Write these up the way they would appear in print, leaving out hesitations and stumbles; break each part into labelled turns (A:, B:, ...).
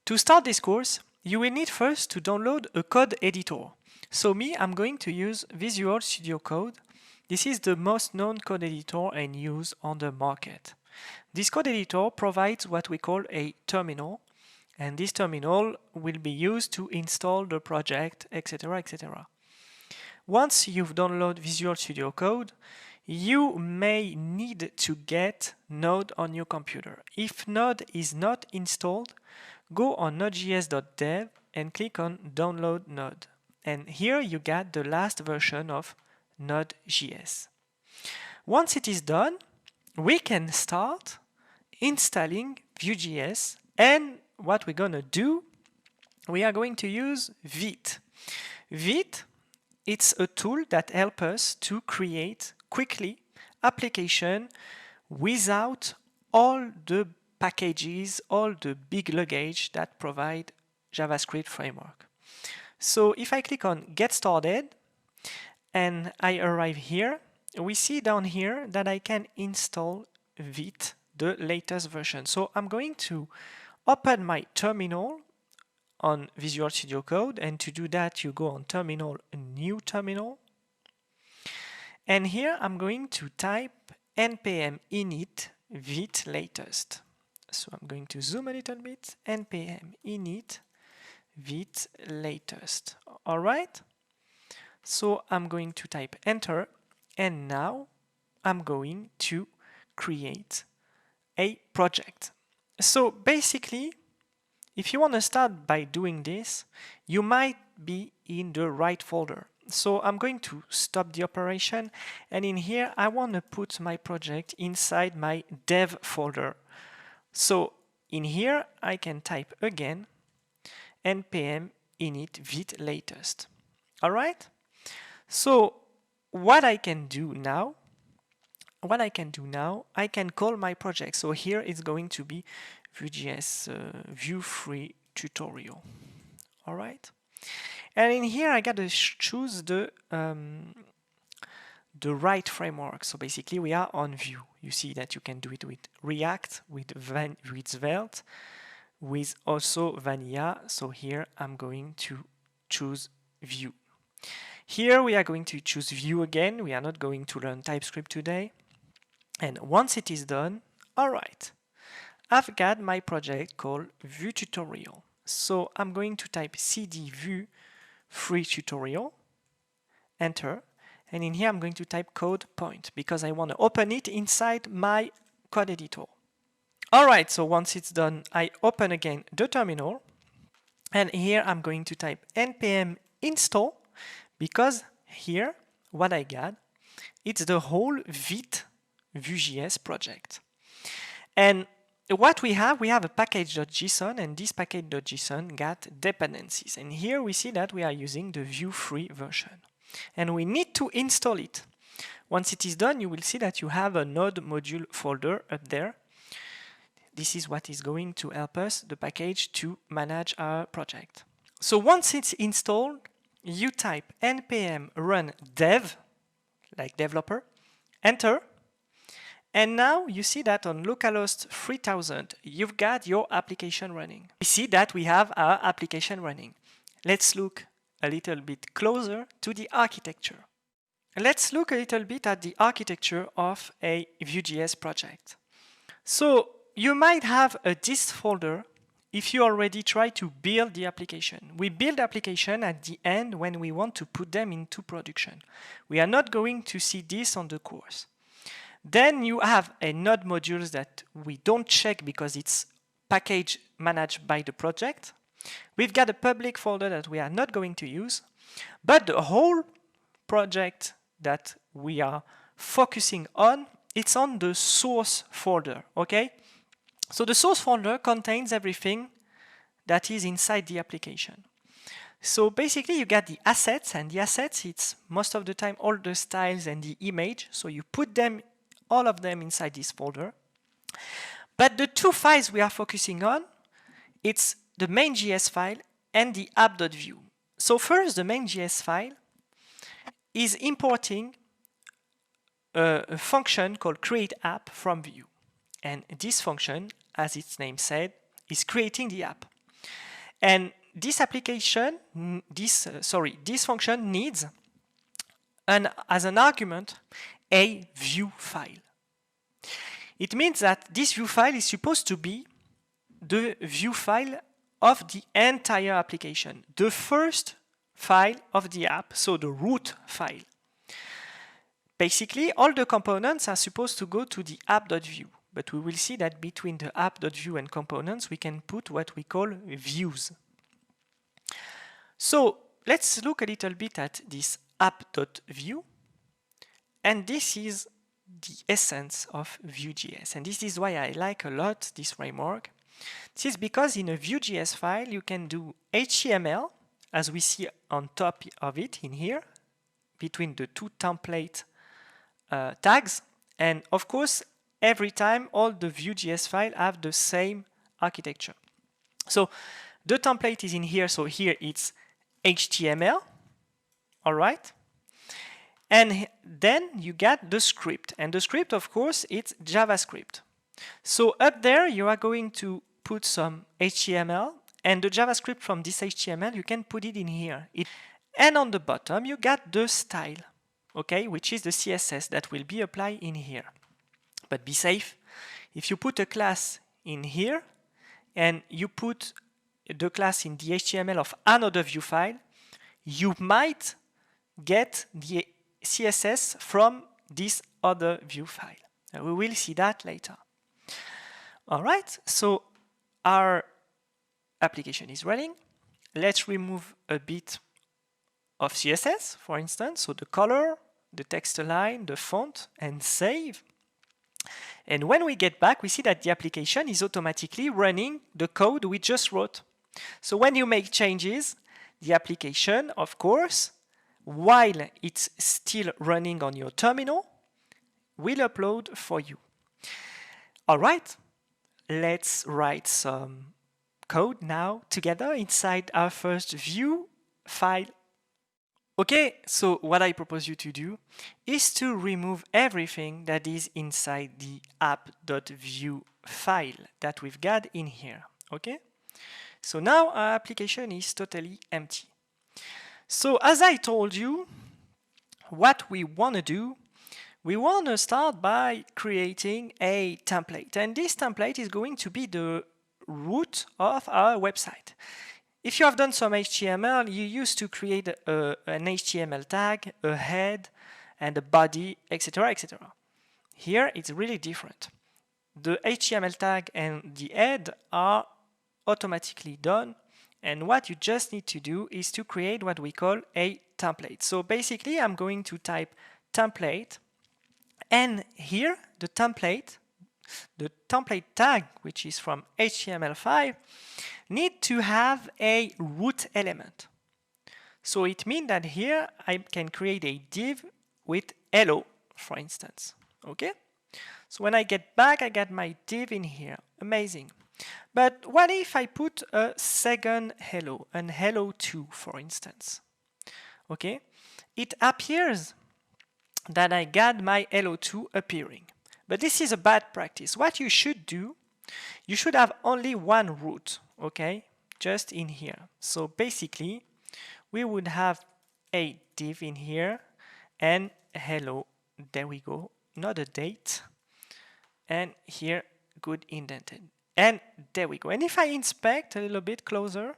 A: To start this course, you will need first to download a code editor. So I'm going to use Visual Studio Code. This is the most known code editor and used on the market. This code editor provides what we call a terminal, and this terminal will be used to install the project, etc., etc. Once you've downloaded Visual Studio Code, you may need to get Node on your computer. If Node is not installed, go on node.js.dev and click on Download Node. And here you get the last version of Node.js. Once it is done, we can start installing Vue.js, and what we're going to do, we are going to use Vite. Vite, it's a tool that helps us to create quickly application without all the packages, all the big luggage that provide JavaScript framework. So if I click on Get Started and I arrive here, we see down here that I can install Vite, the latest version. So I'm going to open my terminal on Visual Studio Code, and to do that you go on Terminal, New Terminal, and here I'm going to type npm init Vite latest. So I'm going to zoom a little bit, npm init Vite latest. All right. So I'm going to type enter, and now I'm going to create a project. So basically, if you want to start by doing this, you might be in the right folder. So I'm going to stop the operation, and in here I want to put my project inside my dev folder. So in here I can type again npm init Vite latest. All right. So what I can do now, I can call my project. So here it's going to be Vue.js Vue free tutorial. All right. And in here I gotta choose the right framework. So basically we are on Vue. You see that you can do it with React, with Svelte, with also Vanilla. So here I'm going to choose Vue. Here we are going to choose Vue again. We are not going to learn TypeScript today. And once it is done, all right, I've got my project called Vue tutorial. So I'm going to type cd Vue free tutorial, enter, and in here I'm going to type code point because I want to open it inside my code editor. All right, so once it's done, I open again the terminal, and here I'm going to type npm install, because here what I got, it's the whole Vite Vue.js project. And what we have a package.json, and this package.json got dependencies. And here we see that we are using the Vue free version. And we need to install it. Once it is done, you will see that you have a node module folder up there. This is what is going to help us, the package, to manage our project. So once it's installed, you type npm run dev, like developer, enter, and now you see that on localhost 3000, you've got your application running. We see that we have our application running. Let's look a little bit closer to the architecture. Let's look a little bit at the architecture of a Vue.js project. So you might have a dist folder if you already try to build the application. We build application at the end when we want to put them into production. We are not going to see this on the course. Then you have a node modules that we don't check because it's package managed by the project. We've got a public folder that we are not going to use, but the whole project that we are focusing on, it's on the source folder, okay? So the source folder contains everything that is inside the application. So basically you get the assets, and the assets, it's most of the time all the styles and the image. So you put them, all of them, inside this folder. But the two files we are focusing on, it's the main.js file and the app.vue. So first, the main.js file is importing a function called createApp from Vue. And this function, as its name said, is creating the app. And this application, this function needs as an argument a Vue file. It means that this Vue file is supposed to be the Vue file of the entire application, the first file of the app, so the root file. Basically, all the components are supposed to go to the app.vue, but we will see that between the app.vue and components, we can put what we call views. So let's look a little bit at this app.vue, and this is the essence of Vue.js, and this is why I like a lot this framework. This is because in a Vue.js file you can do HTML, as we see on top of it in here, between the two template tags, and of course every time all the Vue.js files have the same architecture. So the template is in here, so here it's HTML, all right? And then you get the script, and the script, of course, it's JavaScript. So up there you are going to put some HTML, and the JavaScript from this HTML you can put it in here. And on the bottom you got the style, okay, which is the CSS that will be applied in here. But be safe, if you put a class in here and you put the class in the HTML of another Vue file, you might get the CSS from this other Vue file. We will see that later. All right, so our application is running. Let's remove a bit of CSS, for instance, so the color, the text align, the font, and save. And when we get back, we see that the application is automatically running the code we just wrote. So when you make changes, the application, of course, while it's still running on your terminal, will upload for you. All right, let's write some code now together inside our first Vue file. Okay, so what I propose you to do is to remove everything that is inside the app.vue file that we've got in here, okay? So now our application is totally empty. So as I told you, what we want to do, we want to start by creating a template, and this template is going to be the root of our website. If you have done some HTML, you used to create an HTML tag, a head, and a body, etc., etc. Here, it's really different. The HTML tag and the head are automatically done, and what you just need to do is to create what we call a template. So basically, I'm going to type template, and here, the template tag, which is from HTML5, need to have a root element. So it means that here I can create a div with hello, for instance. Okay? So when I get back, I get my div in here. Amazing. But what if I put a second hello, an hello2, for instance? Okay? It appears that I got my hello2 appearing. But this is a bad practice. What you should do, you should have only one root, okay? Just in here. So basically, we would have a div in here and hello, there we go, not a date. And here, good indented. And there we go. And if I inspect a little bit closer,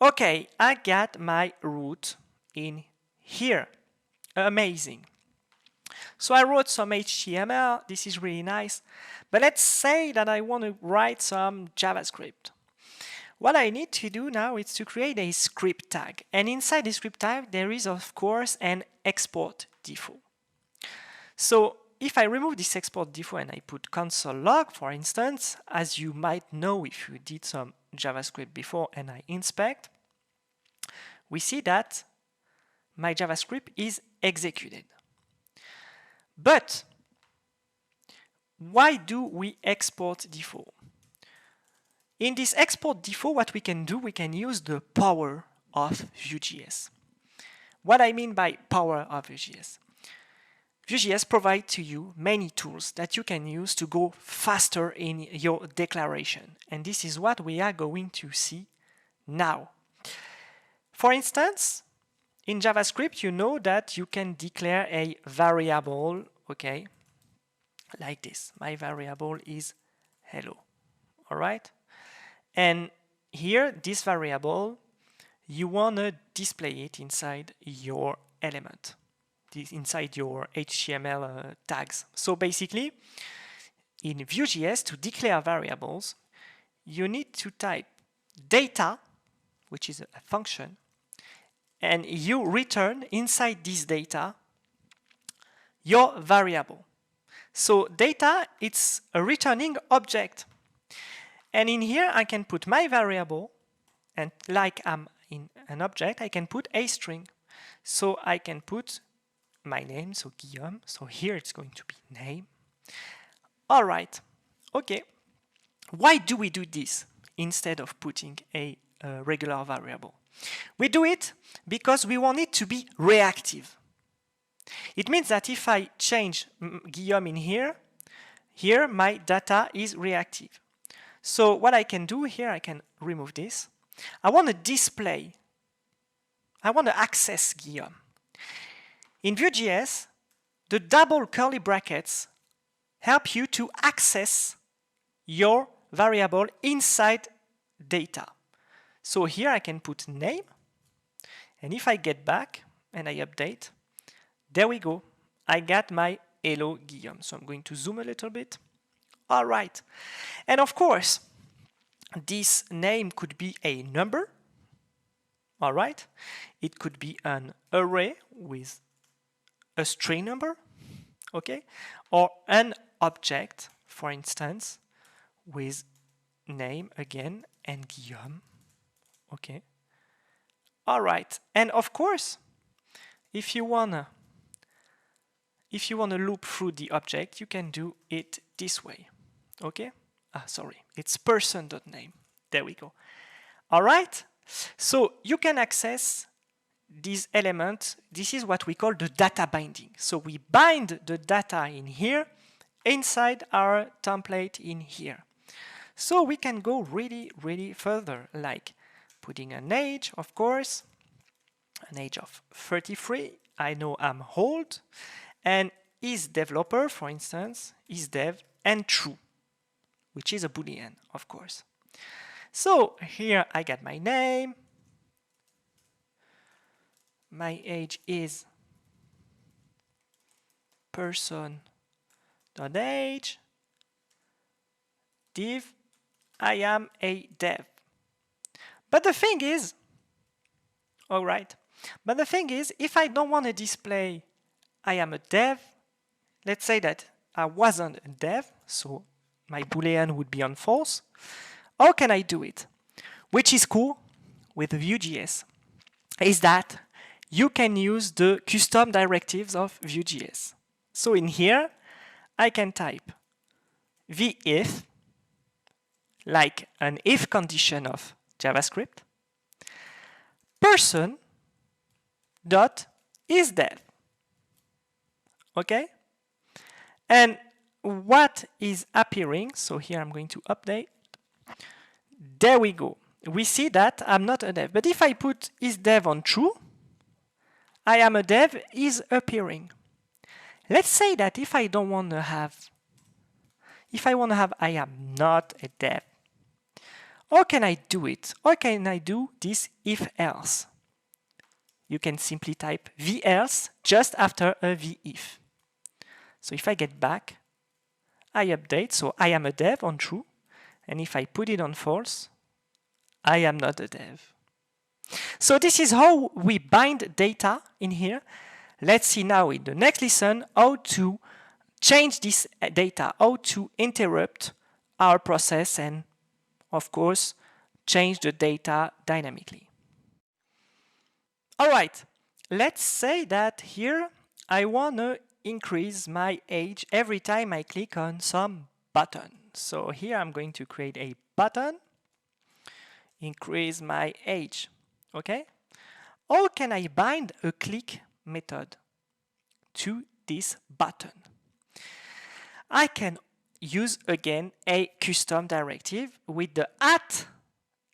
A: okay, I got my root in here. Amazing. So I wrote some HTML, this is really nice, but let's say that I want to write some JavaScript. What I need to do now is to create a script tag, and inside the script tag there is of course an export default. So if I remove this export default and I put console log, for instance, as you might know if you did some JavaScript before, and I inspect, we see that my JavaScript is executed. But why do we export default? In this export default, what we can do, we can use the power of Vue.js. What I mean by power of Vue.js? Vue.js provides to you many tools that you can use to go faster in your declaration. And this is what we are going to see Now, for instance, in JavaScript, you know that you can declare a variable, okay, like this. My variable is hello, all right? And here, this variable, you want to display it inside your element, inside your HTML tags. So basically, in Vue.js, to declare variables, you need to type data, which is a function, and you return inside this data your variable. So data, it's a returning object. And in here, I can put my variable, and like I'm in an object, I can put a string. So I can put my name, so Guillaume. So here it's going to be name. All right, okay. Why do we do this instead of putting a regular variable? We do it because we want it to be reactive. It means that if I change Guillaume in here, my data is reactive. So what I can do here, I can remove this. I want to display, I want to access Guillaume. In Vue.js, the double curly brackets help you to access your variable inside data. So here I can put name, and if I get back and I update, there we go. I got my hello Guillaume. So I'm going to zoom a little bit. All right. And of course, this name could be a number. All right. It could be an array with a string number. Okay. Or an object, for instance, with name again and Guillaume. Okay. All right. And of course, if you wanna loop through the object, you can do it this way. Okay? Sorry, it's person.name. There we go. All right? So you can access these elements. This is what we call the data binding. So we bind the data in here inside our template in here. So we can go really, really further, like putting an age, of course, an age of 33. I know I'm old. And is developer, for instance, is dev and true, which is a Boolean, of course. So here I got my name. My age is person.age. Div, I am a dev. But the thing is, all right, but the thing is, if I don't want to display I am a dev, let's say that I wasn't a dev, so my Boolean would be on false. How can I do it? Which is cool with Vue.js is that you can use the custom directives of Vue.js. So in here, I can type if, like an if condition of JavaScript, person dot is dev. Okay? And what is appearing, so here I'm going to update. There we go. We see that I'm not a dev. But if I put is dev on true, I am a dev is appearing. Let's say that if I don't want to have, if I want to have I am not a dev, how can I do it? How can I do this if else? You can simply type velse just after a vif. So if I get back, I update, so I am a dev on true, and if I put it on false, I am not a dev. So this is how we bind data in here. Let's see now in the next lesson how to change this data, how to interrupt our process and, of course, change the data dynamically. All right, let's say that here I want to increase my age every time I click on some button. So here I'm going to create a button, increase my age, okay? How can I bind a click method to this button? I can use again a custom directive with the @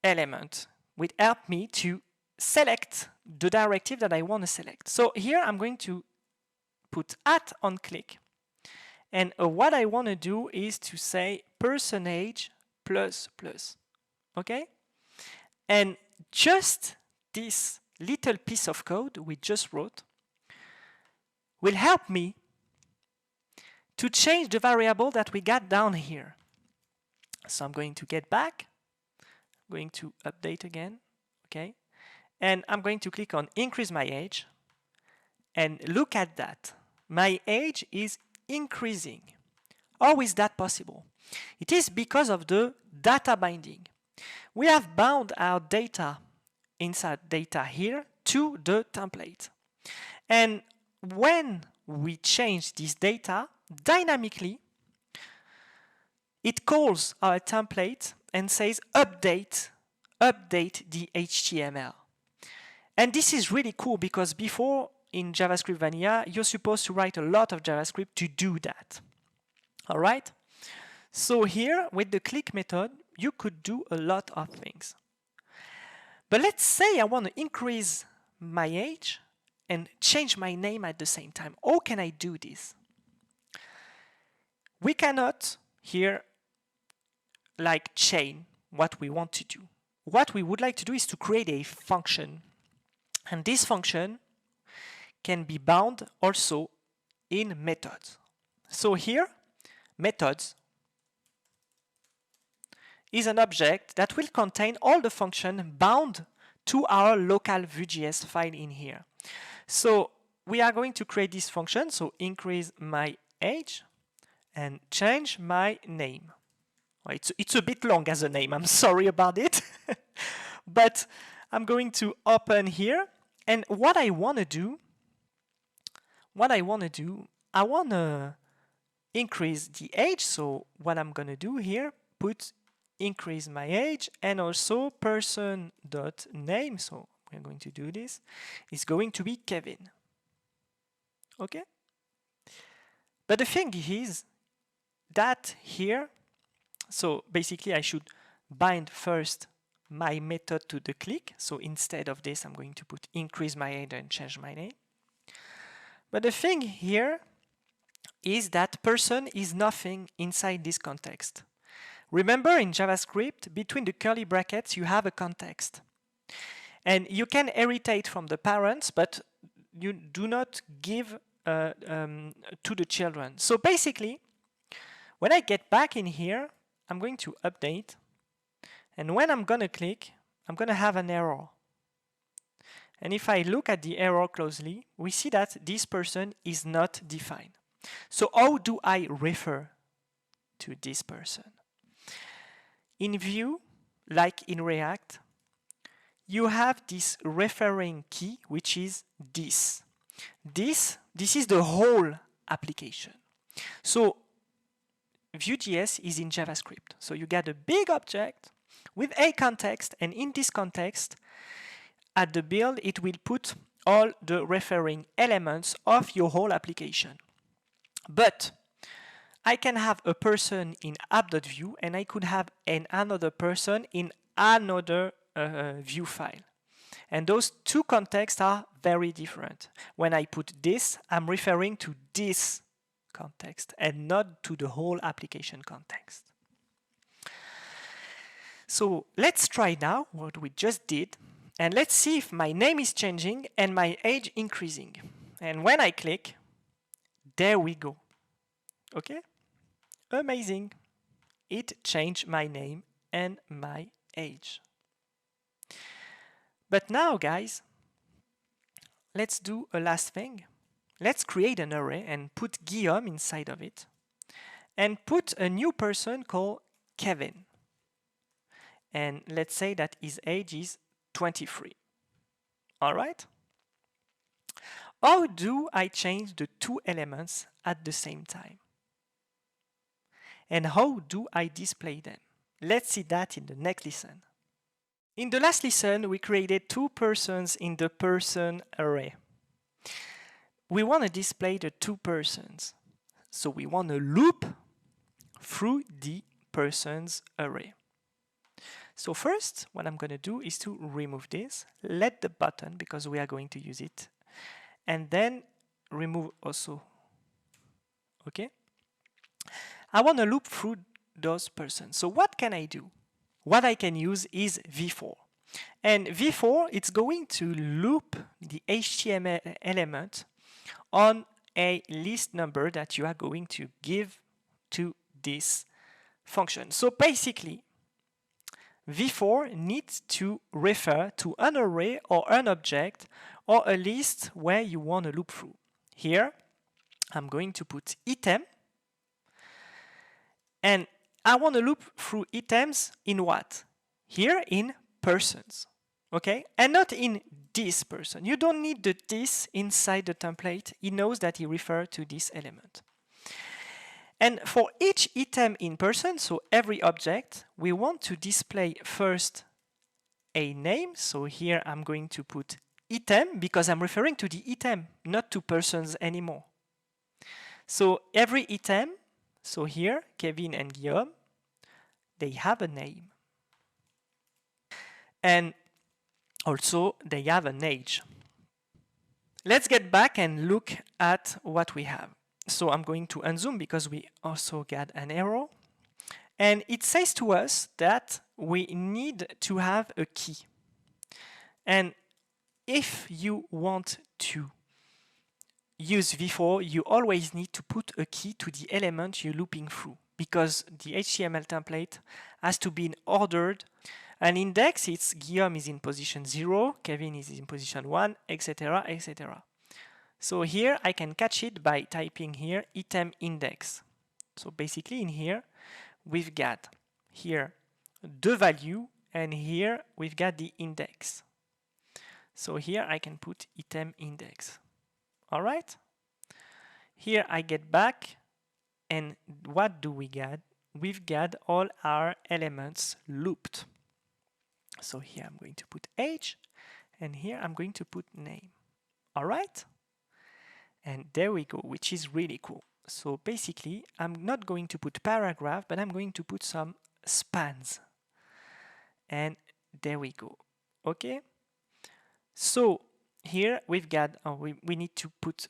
A: element will help me to select the directive that I want to select. So here I'm going to put @ on click. And what I want to do is to say %++. Okay? And just this little piece of code we just wrote will help me to change the variable that we got down here. So I'm going to get back, I'm going to update again, okay? And I'm going to click on increase my age, and look at that. My age is increasing. How is that possible? It is because of the data binding. We have bound our data inside data here to the template. And when we change this data, dynamically, it calls our template and says update the HTML. And this is really cool because before in JavaScript Vanilla, you're supposed to write a lot of JavaScript to do that. All right? So here, with the click method, you could do a lot of things. But let's say I want to increase my age and change my name at the same time. How can I do this? We cannot here like chain what we want to do. What we would like to do is to create a function. And this function can be bound also in methods. So here, methods is an object that will contain all the function bound to our local Vue.js file in here. So we are going to create this function, so increase my age and change my name. Well, it's a bit long as a name, I'm sorry about it. But I'm going to open here, and what I want to do, I want to increase the age. So what I'm going to do here, put increase my age and also person.name. So we're going to do this. It's going to be Kevin. Okay? But the thing is that here, so basically I should bind first my method to the click. So instead of this, I'm going to put increase my age and change my name. But the thing here is that person is nothing inside this context. Remember in JavaScript, between the curly brackets, you have a context. And you can inherit from the parents, but you do not give to the children. So basically, when I get back in here, I'm going to update. And when I'm going to click, I'm going to have an error. And if I look at the error closely, we see that this person is not defined. So how do I refer to this person? In Vue, like in React, you have this referring key, which is this. This is the whole application. So Vue.js is in JavaScript. So you get a big object with a context, and in this context, at the build, it will put all the referring elements of your whole application. But I can have a person in app.vue and I could have another person in another Vue file. And those two contexts are very different. When I put this, I'm referring to this context and not to the whole application context. So let's try now what we just did. And let's see if my name is changing and my age increasing. And when I click, there we go. Okay? Amazing. It changed my name and my age. But now, guys, let's do a last thing. Let's create an array and put Guillaume inside of it. And put a new person called Kevin. And let's say that his age is 23. All right? How do I change the two elements at the same time? And how do I display them? Let's see that in the next lesson. In the last lesson, we created two persons in the person array. We want to display the two persons. So we want to loop through the persons array. So first, what I'm going to do is to remove this, let the button, because we are going to use it, and then remove also. Okay? I want to loop through those persons. So what can I do? What I can use is v_for. And v_for, it's going to loop the HTML element on a list number that you are going to give to this function. So basically, v_for needs to refer to an array or an object or a list where you want to loop through. Here, I'm going to put item, and I want to loop through items in what? Here in persons, okay? And not in this person. You don't need the this inside the template. It knows that it refers to this element. And for each item in person, so every object, we want to display first a name. So here I'm going to put item because I'm referring to the item, not to persons anymore. So every item, so here, Kevin and Guillaume, they have a name. And also they have an age. Let's get back and look at what we have. So I'm going to unzoom because we also got an error. And it says to us that we need to have a key. And if you want to use v_for, you always need to put a key to the element you're looping through, because the HTML template has to be ordered. An index, it's Guillaume is in position 0, Kevin is in position 1, etc., etc. So here I can catch it by typing here item index. So basically in here, we've got here the value, and here we've got the index. So here I can put item index. All right? Here I get back, and what do we get? We've got all our elements looped. So here I'm going to put age, and here I'm going to put name. All right? And there we go, which is really cool. So basically, I'm not going to put paragraph, but I'm going to put some spans. And there we go. Okay? So here we've got, we need to put,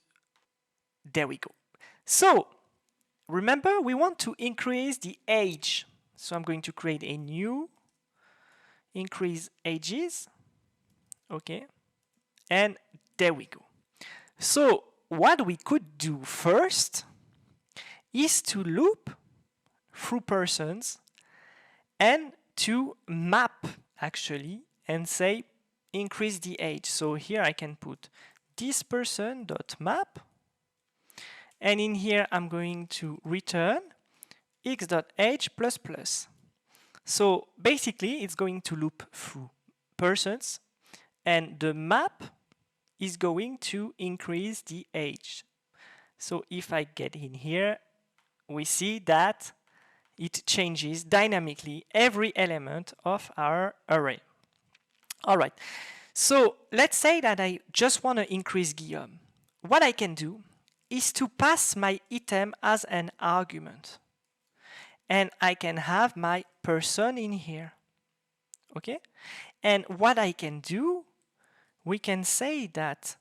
A: there we go. So remember, we want to increase the age. So I'm going to create a new increase ages. Okay. And there we go. So what we could do first is to loop through persons and to map actually and say increase the age. So here I can put this person dot map, and in here I'm going to return x.age plus plus. So basically it's going to loop through persons, and the map is going to increase the age. So if I get in here, we see that it changes dynamically every element of our array. All right, so let's say that I just want to increase Guillaume. What I can do is to pass my item as an argument. And I can have my person in here. Okay? And what I can do, we can say that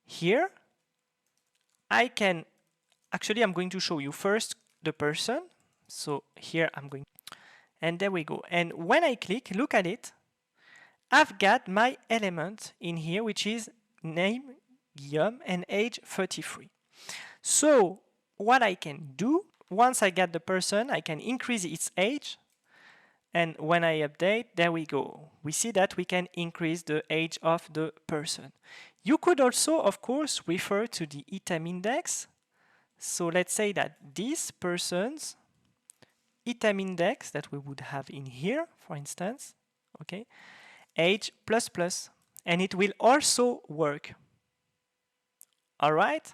A: here, I can, actually I'm going to show you first the person. So here I'm going, and there we go. And when I click, look at it, I've got my element in here, which is name, Guillaume, and age 33. So what I can do, once I get the person, I can increase its age. And when I update, there we go. We see that we can increase the age of the person. You could also, of course, refer to the item index. So let's say that this person's item index that we would have in here, for instance, okay, age plus plus, and it will also work. All right?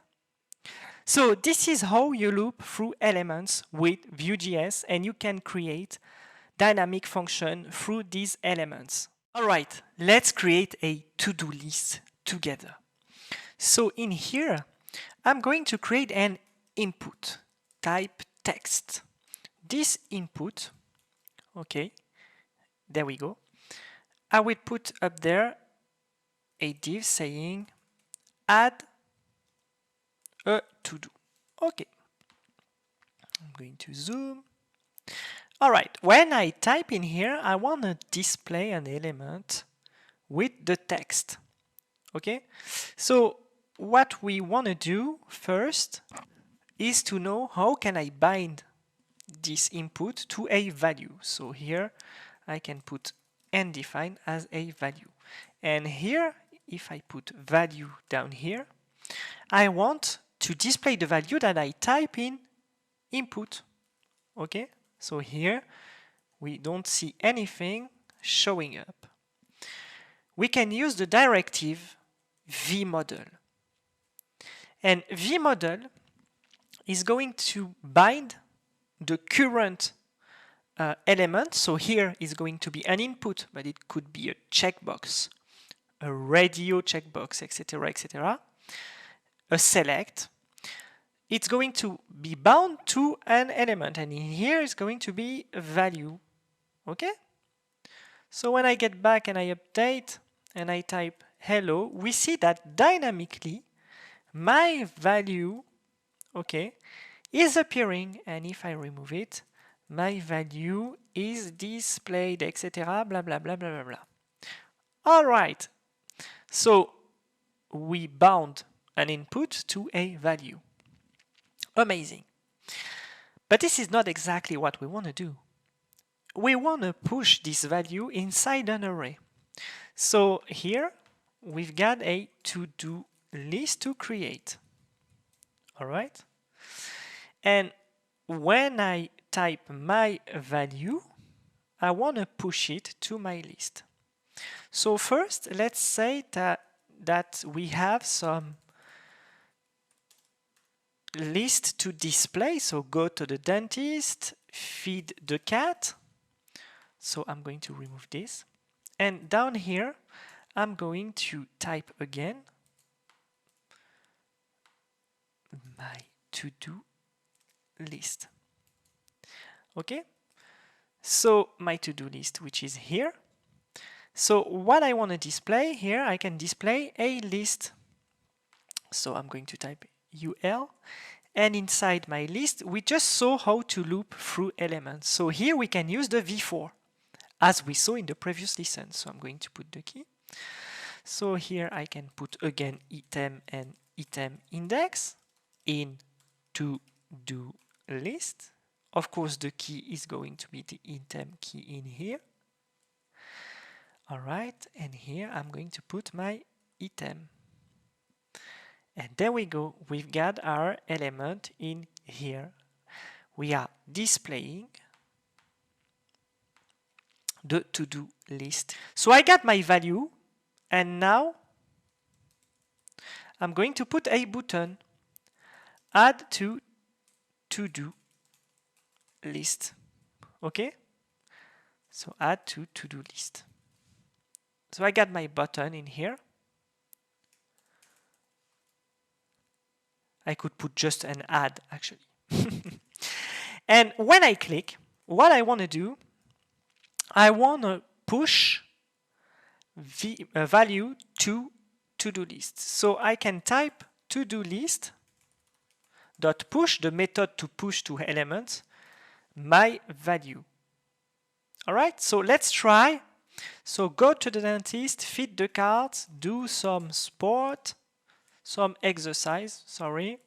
A: So this is how you loop through elements with Vue.js, and you can create dynamic function through these elements. All right, let's create a to-do list together. So in here, I'm going to create an input type text. This input, okay, There we go. I will put up there a div saying add a to-do. Okay. I'm going to zoom. All right, when I type in here, I want to display an element with the text. Okay, so what we want to do first is to know how can I bind this input to a value. So here I can put undefined as a value. And here, if I put value down here, I want to display the value that I type in input. Okay, so here we don't see anything showing up. We can use the directive vModel. And vModel is going to bind the current element. So here is going to be an input, but it could be a checkbox, a radio checkbox, etc., etc., a select. It's going to be bound to an element, and in here is going to be a value. Okay? So when I get back and I update and I type hello, we see that dynamically my value, okay, is appearing, and if I remove it, my value is displayed, etc., blah, blah, blah, blah, blah, blah. All right. So we bound an input to a value. Amazing. But this is not exactly what we want to do. We want to push this value inside an array. So here we've got a to-do list to create. All right. And when I type my value, I want to push it to my list. So first, let's say that we have some list to display. So go to the dentist, feed the cat. So I'm going to remove this. And down here, I'm going to type again my to-do list. Okay? So my to-do list, which is here. So what I want to display here, I can display a list. So I'm going to type UL. And inside my list, we just saw how to loop through elements. So here we can use the v-for, as we saw in the previous lesson. So I'm going to put the key. So here I can put again item and item index in to-do list. Of course, the key is going to be the item key in here. All right, and here I'm going to put my item. And there we go, we've got our element in here. We are displaying the to-do list. So I got my value, and now I'm going to put a button, add to to-do list. Okay? So add to to-do list. So I got my button in here. I could put just an add actually. And when I click, what I want to do, I want to push the value to to-do list. So I can type to-do list dot push, the method to push to elements, my value. All right, so let's try. So go to the dentist, feed the cat, do some sport, some exercise, sorry.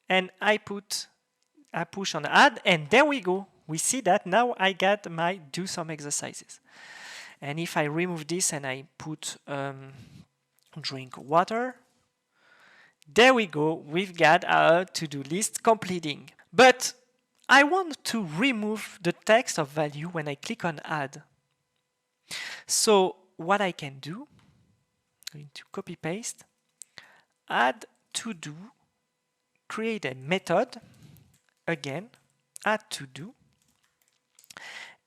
A: And I push on add, and there we go. We see that now I got my do some exercises. And if I remove this and I put drink water, there we go. We've got our to-do list completing. But I want to remove the text of value when I click on add. So what I can do, I'm going to copy paste, add to do, create a method, again, add to do,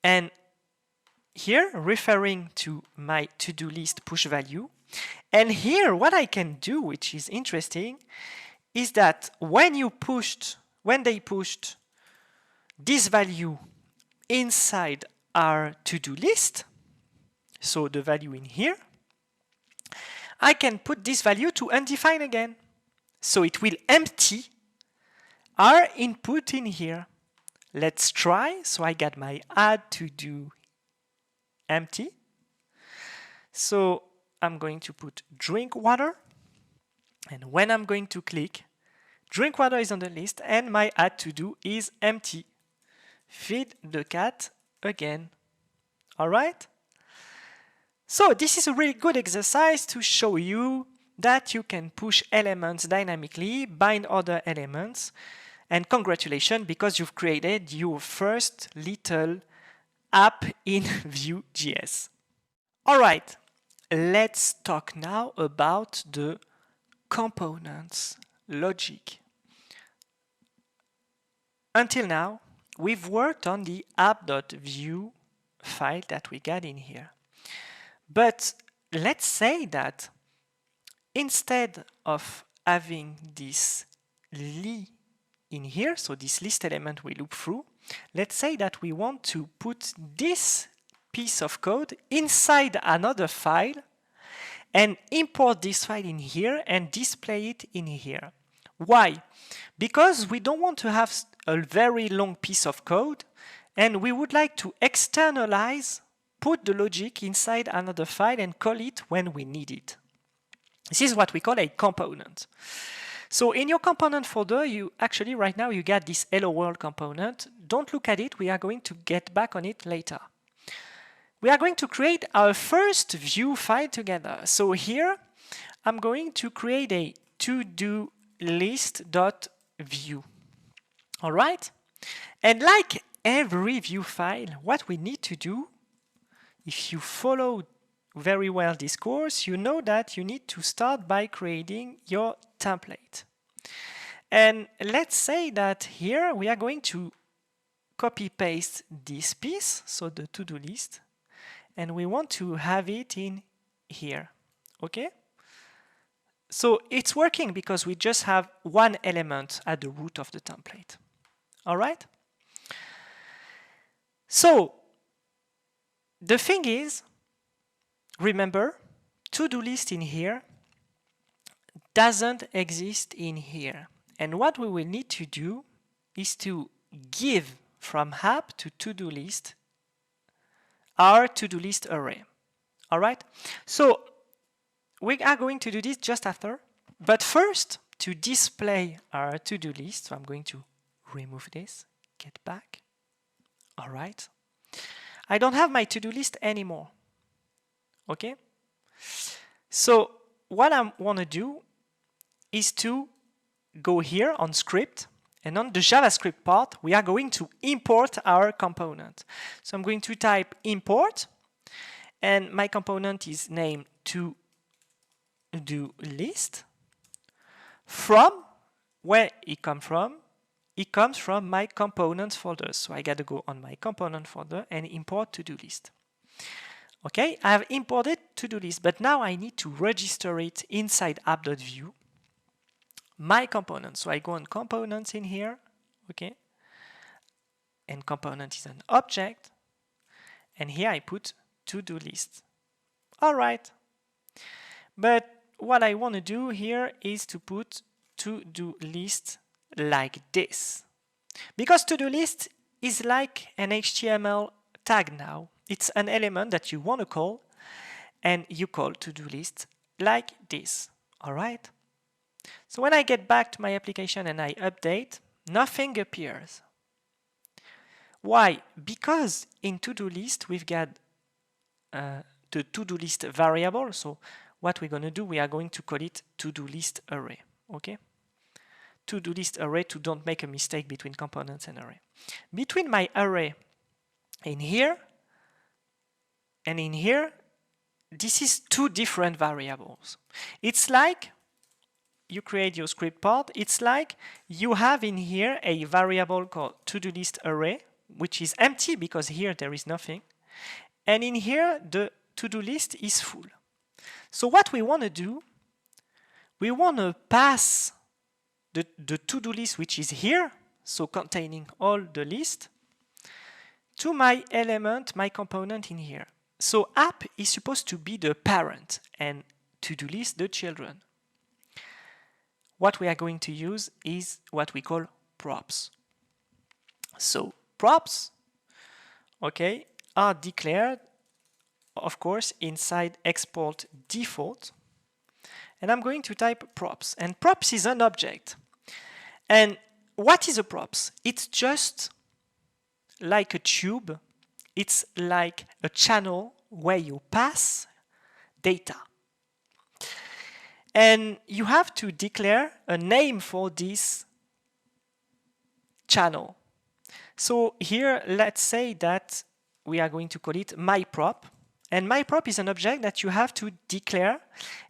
A: and here referring to my to-do list push value. And here what I can do, which is interesting, is that when they pushed this value inside our to-do list, so the value in here, I can put this value to undefined again. So it will empty our input in here. Let's try. So I got my add to do empty. So I'm going to put drink water. And when I'm going to click, drink water is on the list and my add to do is empty. Feed the cat again. All right? So this is a really good exercise to show you that you can push elements dynamically, bind other elements, and congratulations, because you've created your first little app in Vue.js. All right, let's talk now about the components logic. Until now, we've worked on the app.vue file that we got in here. But let's say that instead of having this li in here, so this list element we loop through, let's say that we want to put this piece of code inside another file and import this file in here and display it in here. Why? Because we don't want to have a very long piece of code and we would like to externalize, put the logic inside another file and call it when we need it. This is what we call a component. So in your component folder, you actually right now you got this hello world component. Don't look at it, we are going to get back on it later. We are going to create our first Vue file together. So here I'm going to create a to-do list.vue. All right? And like every Vue file, what we need to do, if you follow very well this course, you know that you need to start by creating your template. And let's say that here we are going to copy paste this piece, so the to-do list, and we want to have it in here. Okay? So it's working because we just have one element at the root of the template. All right? So the thing is, remember, to-do list in here doesn't exist in here. And what we will need to do is to give from app to to-do list our to-do list array. All right? So we are going to do this just after. But first, to display our to-do list, so I'm going to remove this, get back. All right? I don't have my to-do list anymore. Okay? So what I want to do is to go here on script, and on the JavaScript part, we are going to import our component. So I'm going to type import, and my component is named to-do list. From where it comes from? It comes from my components folder. So I got to go on my component folder and import to-do list. Okay, I have imported to-do list, but now I need to register it inside app.vue, my component. So I go on components in here, okay, and component is an object, and here I put to-do list. All right, but what I want to do here is to put to-do list like this, because to-do list is like an HTML tag now. It's an element that you want to call, and you call to-do list like this. All right? So when I get back to my application and I update, nothing appears. Why? Because in to-do list, we've got the to-do list variable. So what we're going to do, we are going to call it to-do list array. Okay? To-do list array to don't make a mistake between components and array. Between my array in here and in here, this is two different variables. It's like you create your script part. It's like you have in here a variable called to-do list array, which is empty because here there is nothing. And in here, the to-do list is full. So what we want to do, we want to pass the to-do list, which is here, so containing all the list, to my element, my component in here. So app is supposed to be the parent and to-do list the children. What we are going to use is what we call props. So props, okay, are declared, of course, inside export default. And I'm going to type props. And props is an object. And what is a props? It's just like a tube. It's like a channel where you pass data. And you have to declare a name for this channel. So here, let's say that we are going to call it myProp. And myProp is an object that you have to declare.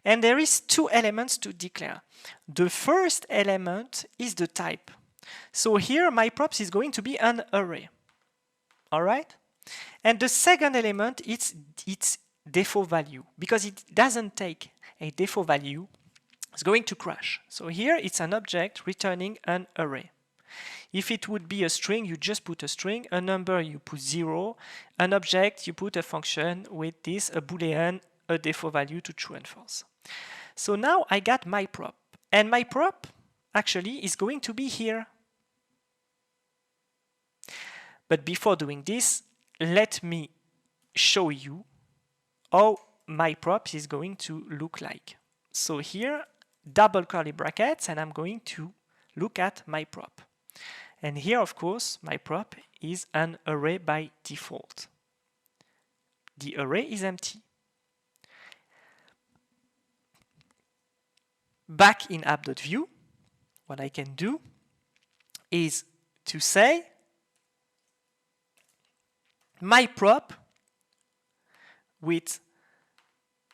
A: And there is two elements to declare. The first element is the type. So here, myProps is going to be an array. All right? And the second element is its default value. Because it doesn't take a default value, it's going to crash. So here, it's an object returning an array. If it would be a string, you just put a string. A number, you put 0. An object, you put a function with this, a boolean, a default value to true and false. So now I got my prop. And my prop actually is going to be here. But before doing this, let me show you how my prop is going to look like. So here, double curly brackets, and I'm going to look at my prop. And here, of course, my prop is an array by default. The array is empty. Back in app.vue, what I can do is to say my prop with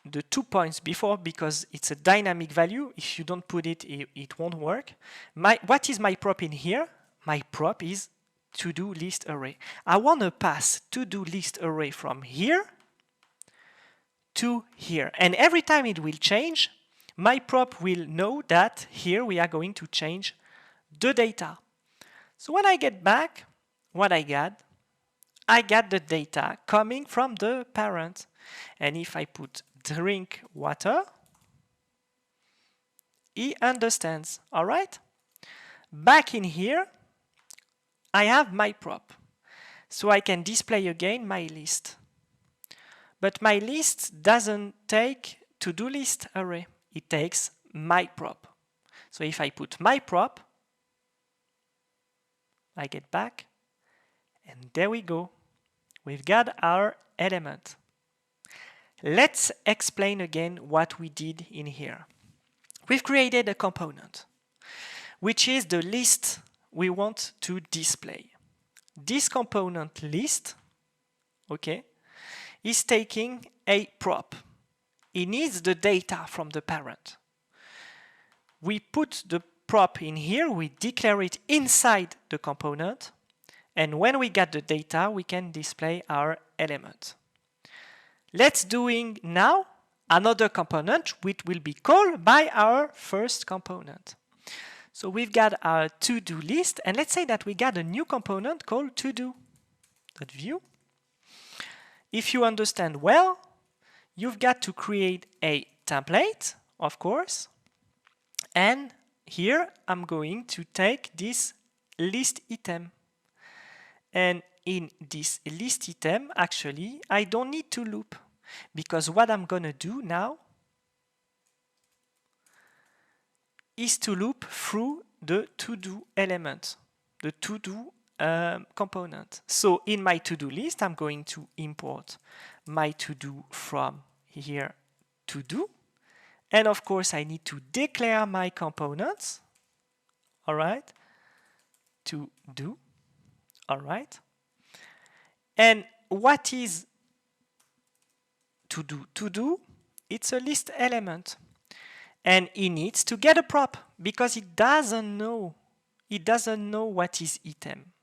A: the 2 points before, because it's a dynamic value. If you don't put it, it won't work. What is my prop in here? My prop is to-do list array. I want to pass to-do list array from here to here. And every time it will change, my prop will know that here we are going to change the data. So when I get back, what I got the data coming from the parent. And if I put drink water, he understands. All right? Back in here, I have my prop. So I can display again my list. But my list doesn't take to-do list array. It takes my prop. So if I put my prop, I get back, and there we go. We've got our element. Let's explain again what we did in here. We've created a component, which is the list we want to display. This component list, okay, is taking a prop. It needs the data from the parent. We put the prop in here, we declare it inside the component, and when we get the data, we can display our element. Let's doing now another component which will be called by our first component. So we've got our to-do list, and let's say that we got a new component called to-do.vue. If you understand well, you've got to create a template, of course, and here I'm going to take this list item. And in this list item, actually, I don't need to loop, because what I'm going to do now is to loop through the to-do element, the to-do component. So in my to-do list, I'm going to import my to-do from here to-do. And of course, I need to declare my components. All right. To-do. All right. And what is to-do? To-do, it's a list element. And it needs to get a prop because it doesn't know what is item.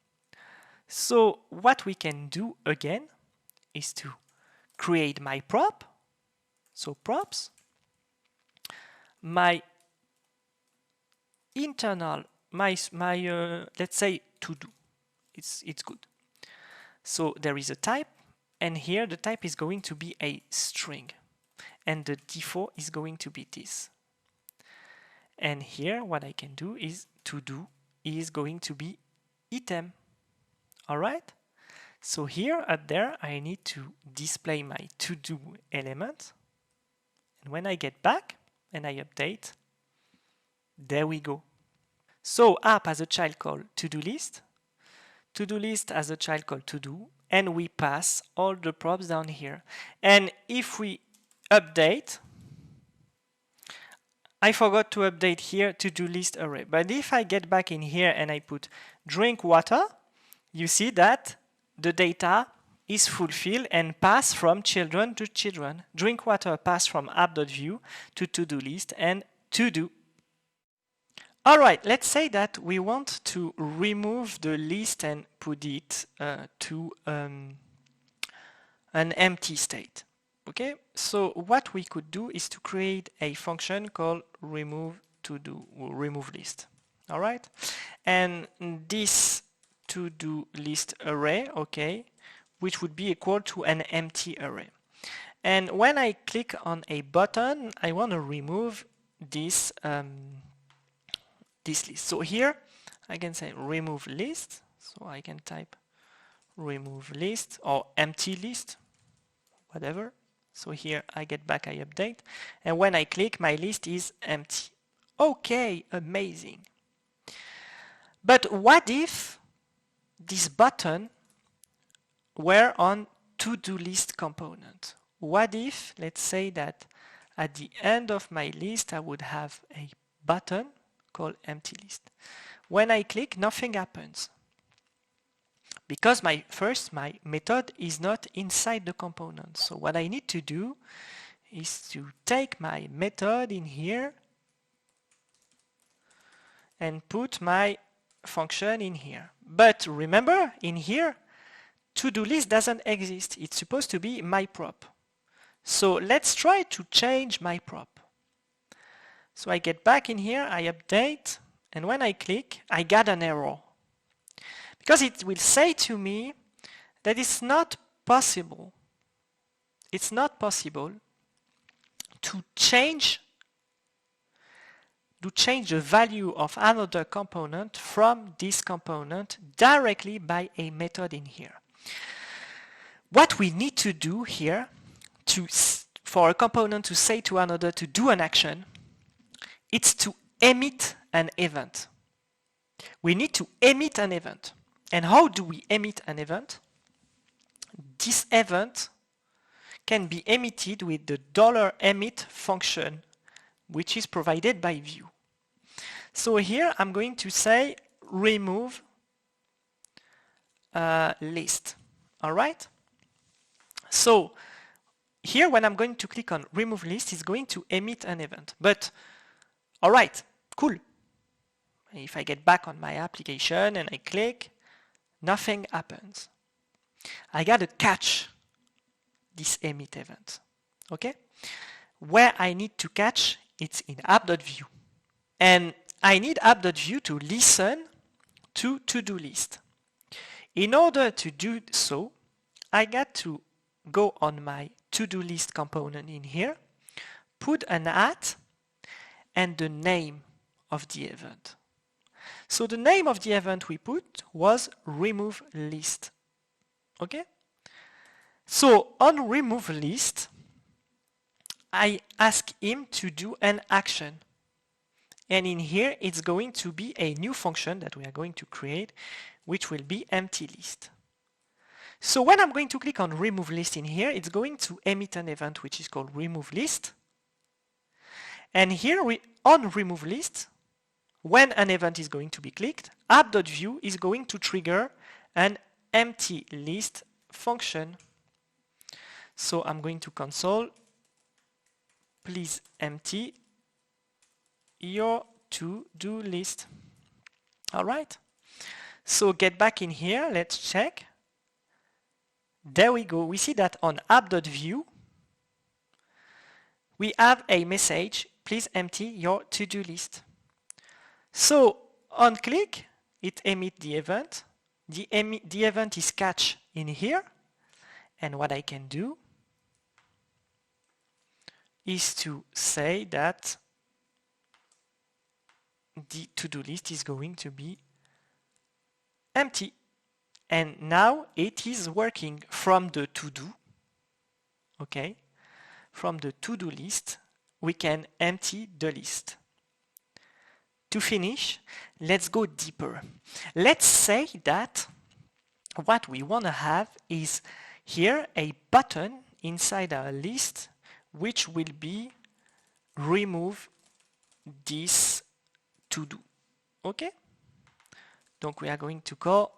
A: So what we can do again is to create my prop. So props, my internal, let's say to-do. It's good. So there is a type, and here the type is going to be a string, and the default is going to be this. And here what I can do is to do is going to be item. All right. So here at there, I need to display my to-do element. And when I get back and I update, there we go. So app has a child called to-do list has a child called to-do, and we pass all the props down here. And if we update, I forgot to update here to-do list array. But if I get back in here and I put drink water, you see that the data is fulfilled and pass from children to children. Drink water pass from app.vue to to-do list and to-do. All right, let's say that we want to remove the list and put it to an empty state. Okay, so what we could do is to create a function called remove list. All right, and this to-do list array, okay, which would be equal to an empty array. And when I click on a button, I want to remove this this list. So here I can say remove list. So I can type remove list or empty list, whatever. So here I get back, I update, and when I click, my list is empty. Okay, amazing. But what if this button were on to-do list component? What if, let's say that at the end of my list, I would have a button called empty list. When I click, nothing happens because my method is not inside the component. So what I need to do is to take my method in here and put my function in here. But remember, in here, to-do list doesn't exist. It's supposed to be my prop. So let's try to change my prop. So I get back in here, I update, and when I click, I get an error. Because it will say to me that it's not possible to change the value of another component from this component directly by a method in here. What we need to do here for a component to say to another to do an action, it's to emit an event. We need to emit an event. And how do we emit an event? This event can be emitted with the $emit function, which is provided by Vue. So here I'm going to say remove list. All right? So here when I'm going to click on remove list, it's going to emit an event. But all right, cool. If I get back on my application and I click, nothing happens. I gotta catch this emit event. Okay? Where I need to catch, it's in app.vue. And I need app.vue to listen to to-do list. In order to do so, I got to go on my to-do list component in here, put an @ and the name of the event. So the name of the event we put was remove list. Okay? So on remove list, I ask him to do an action. And in here, it's going to be a new function that we are going to create, which will be empty list. So when I'm going to click on remove list in here, it's going to emit an event which is called remove list. And here on remove list, when an event is going to be clicked, app.vue is going to trigger an empty list function. So I'm going to console, please empty your to-do list. All right. So get back in here. Let's check. There we go. We see that on app.vue, we have a message, please empty your to-do list. So on click, it emits the event. The event is catched in here, and what I can do is to say that the to-do list is going to be empty. And now it is working from the to-do. Okay, from the to-do list, we can empty the list. To finish, let's go deeper. Let's say that what we want to have is here a button inside our list which will be remove this to-do. Okay? Donc we are going to call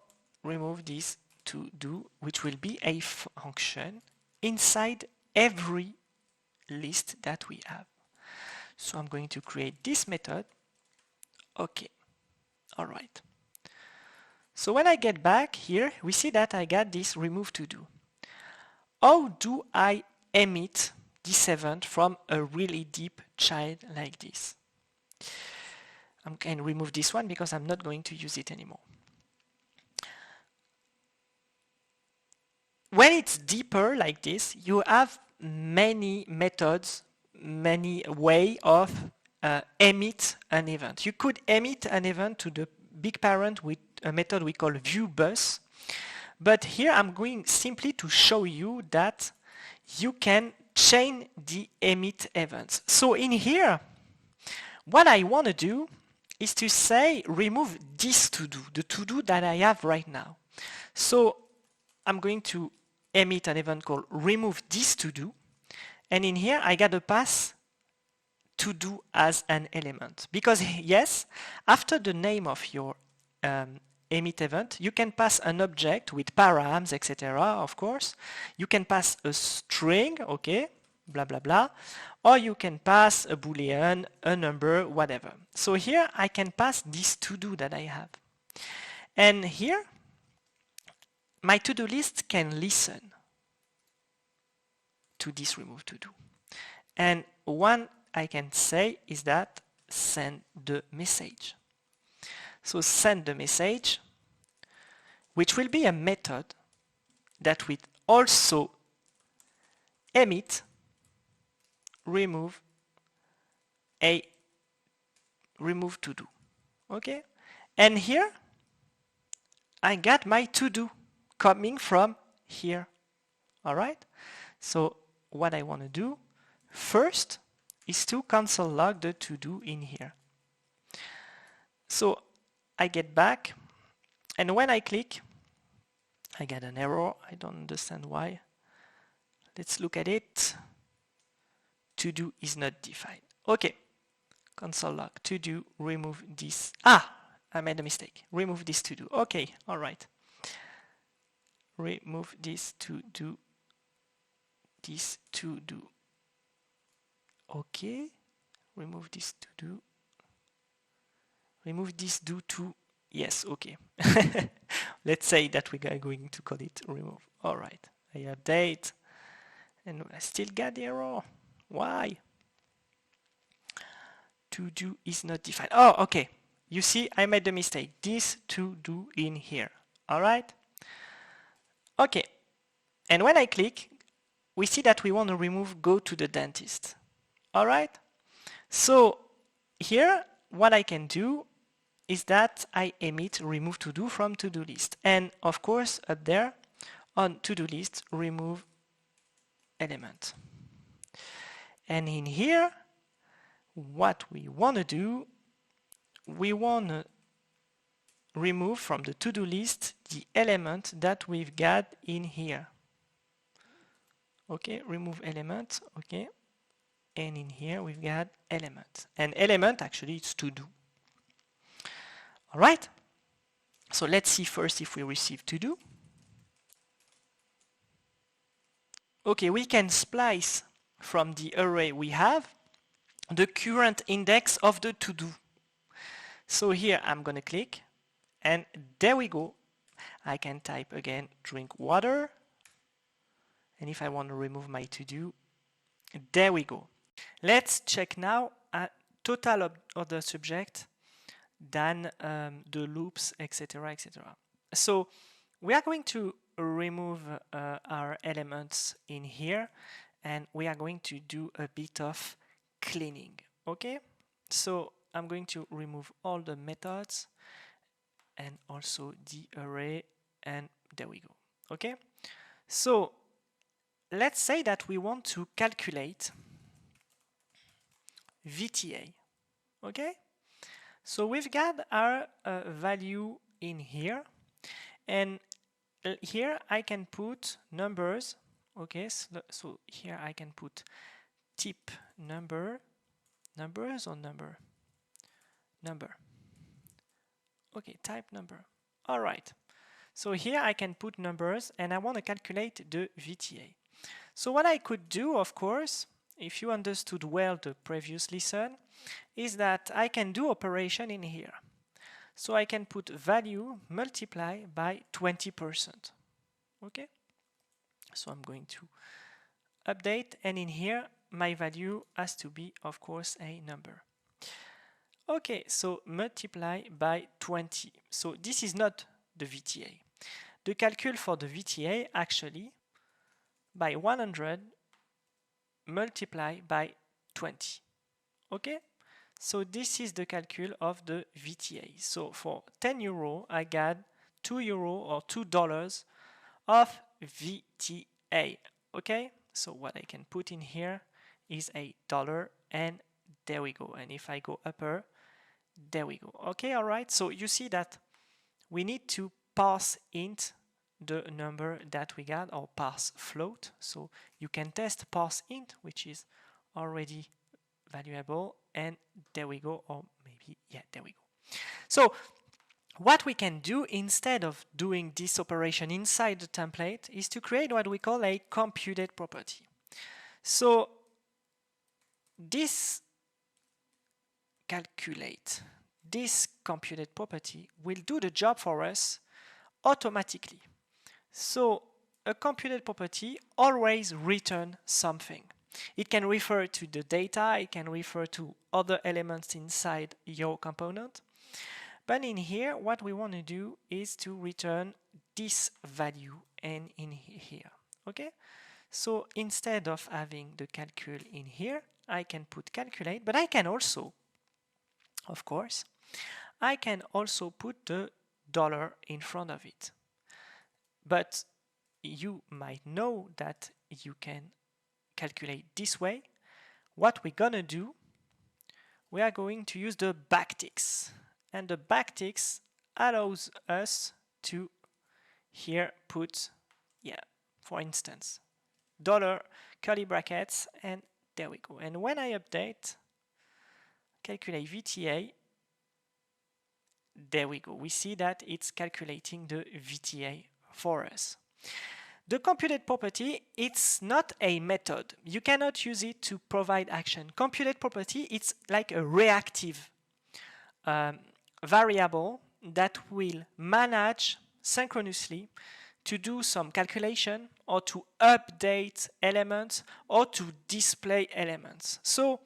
A: remove this to-do, which will be a function inside every list that we have. So I'm going to create this method. Okay, all right. So when I get back here, we see that I got this remove to do. How do I emit this event from a really deep child like this? I can remove this one because I'm not going to use it anymore. When it's deeper like this, you have many methods, many way of emit an event. You could emit an event to the big parent with a method we call vjuː, but here I'm going simply to show you that you can chain the emit events. So in here, what I want to do is to say remove this to-do, the to-do that I have right now. So I'm going to emit an event called remove this to-do, and in here I got to pass to do as an element, because yes, after the name of your emit event, you can pass an object with params, etc. Of course, you can pass a string, okay, blah blah blah, or you can pass a boolean, a number, whatever. So here I can pass this to do that I have, and here my to-do list can listen to this remove to do, and one I can say is that send the message. So send the message, which will be a method that will also emit remove a remove to do. Okay, and here I got my to do coming from here. All right, so what I want to do first is to console log the to-do in here. So I get back, and when I click, I get an error. I don't understand why. Let's look at it. To-do is not defined. Okay, console log to-do, remove this. I made a mistake. Remove this to-do. Okay, all right. Remove this to-do. This to-do. Okay, remove this to do. Remove this do to. Yes, okay. Let's say that we are going to call it remove. All right, I update, and I still got the error. Why? To do is not defined. Oh, okay. You see, I made the mistake. This to do in here. All right. Okay, and when I click, we see that we want to remove go to the dentist. All right, so here what I can do is that I emit remove to do from to do list, and of course up there on to do list remove element. And in here what we want to do, we want to remove from the to do list the element that we've got in here. Okay, remove element. Okay. And in here we've got element, and element actually it's to do. All right, so let's see first if we receive to do. Okay, we can splice from the array we have the current index of the to do. So here I'm gonna click, and there we go. I can type again drink water, and if I want to remove my to do, there we go. Let's check now a total of the subject than the loops, etc., etc. So we are going to remove our elements in here, and we are going to do a bit of cleaning. Okay, so I'm going to remove all the methods and also the array, and there we go. Okay, so let's say that we want to calculate VTA. Okay, so we've got our value in here, and here I can put numbers. Okay, so here I can put type numbers or number. Okay, type number. All right, so here I can put numbers, and I want to calculate the VTA. So what I could do, of course, if you understood well the previous lesson, is that I can do operation in here. So I can put value multiply by 20%. Okay, so I'm going to update, and in here my value has to be, of course, a number. Okay, so multiply by 20. So this is not the VTA. The calcul for the VTA actually by 100 multiply by 20. Okay, so this is the calcul of the VTA. So for 10 euro I got 2 euro or $2 of VTA. Okay, so what I can put in here is a dollar, and there we go. And if I go upper, there we go. Okay, all right, so you see that we need to parse int the number that we got, or parse float. So you can test parse int, which is already valuable, and there we go, or maybe, yeah, there we go. So what we can do instead of doing this operation inside the template is to create what we call a computed property. So this computed property will do the job for us automatically. So a computed property always returns something. It can refer to the data, it can refer to other elements inside your component. But in here, what we want to do is to return this value and in here. Okay? So instead of having the calcul in here, I can put calculate, but I can also, of course, I can also put the dollar in front of it. But you might know that you can calculate this way. What we're gonna do, we are going to use the backticks, and the backticks allows us to here put, yeah, for instance, dollar curly brackets, and there we go. And when I update calculate VTA, there we go. We see that it's calculating the VTA for us. The computed property, it's not a method. You cannot use it to provide action. Computed property, it's like a reactive variable that will manage synchronously to do some calculation or to update elements or to display elements. So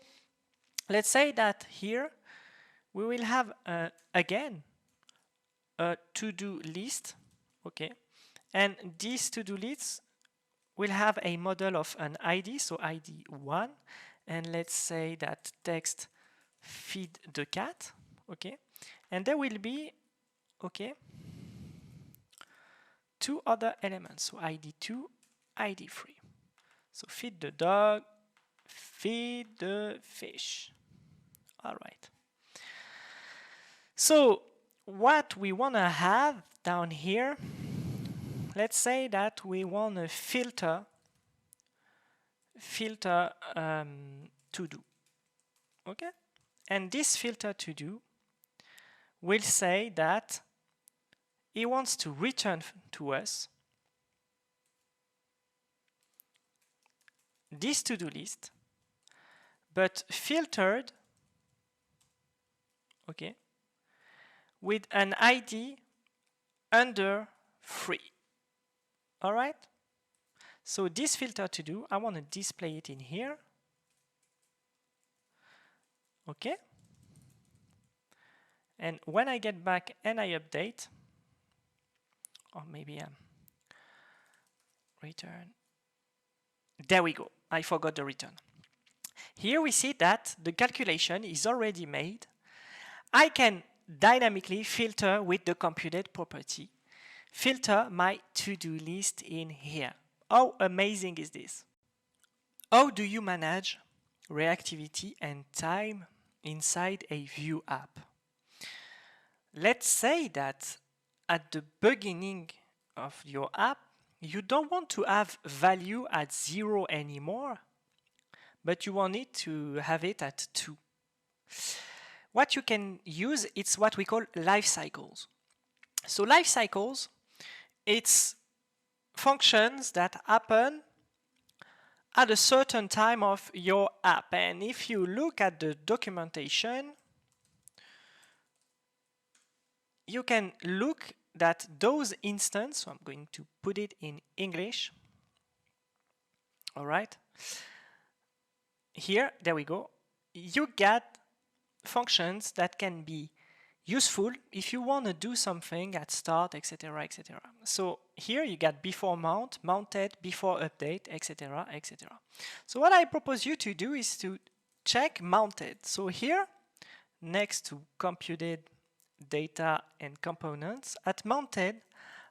A: let's say that here we will have again a to-do list, okay, and this to-do list will have a model of an ID, so ID 1, and let's say that text feed the cat, okay, and there will be, okay, two other elements, so ID 2, ID 3. So feed the dog, feed the fish. All right. So what we want to have down here, let's say that we want to filter to do, okay, and this filter to do will say that it wants to return to us this to-do list, but filtered, okay, with an ID under 3. All right, so this filter to do, I want to display it in here, okay, and when I get back and I update, or maybe return. There we go. I forgot the return. Here we see that the calculation is already made. I can dynamically filter with the computed property. Filter my to-do list in here. How amazing is this? How do you manage reactivity and time inside a Vue app? Let's say that at the beginning of your app, you don't want to have value at 0 anymore, but you want it to have it at 2. What you can use, it's what we call life cycles. So life cycles, it's functions that happen at a certain time of your app. And if you look at the documentation, you can look that those instances, so I'm going to put it in English. All right. Here, there we go. You get functions that can be useful if you want to do something at start, etc., etc. So here you get before mount, mounted, before update, etc., etc. So what I propose you to do is to check mounted. So here, next to computed data and components, at mounted,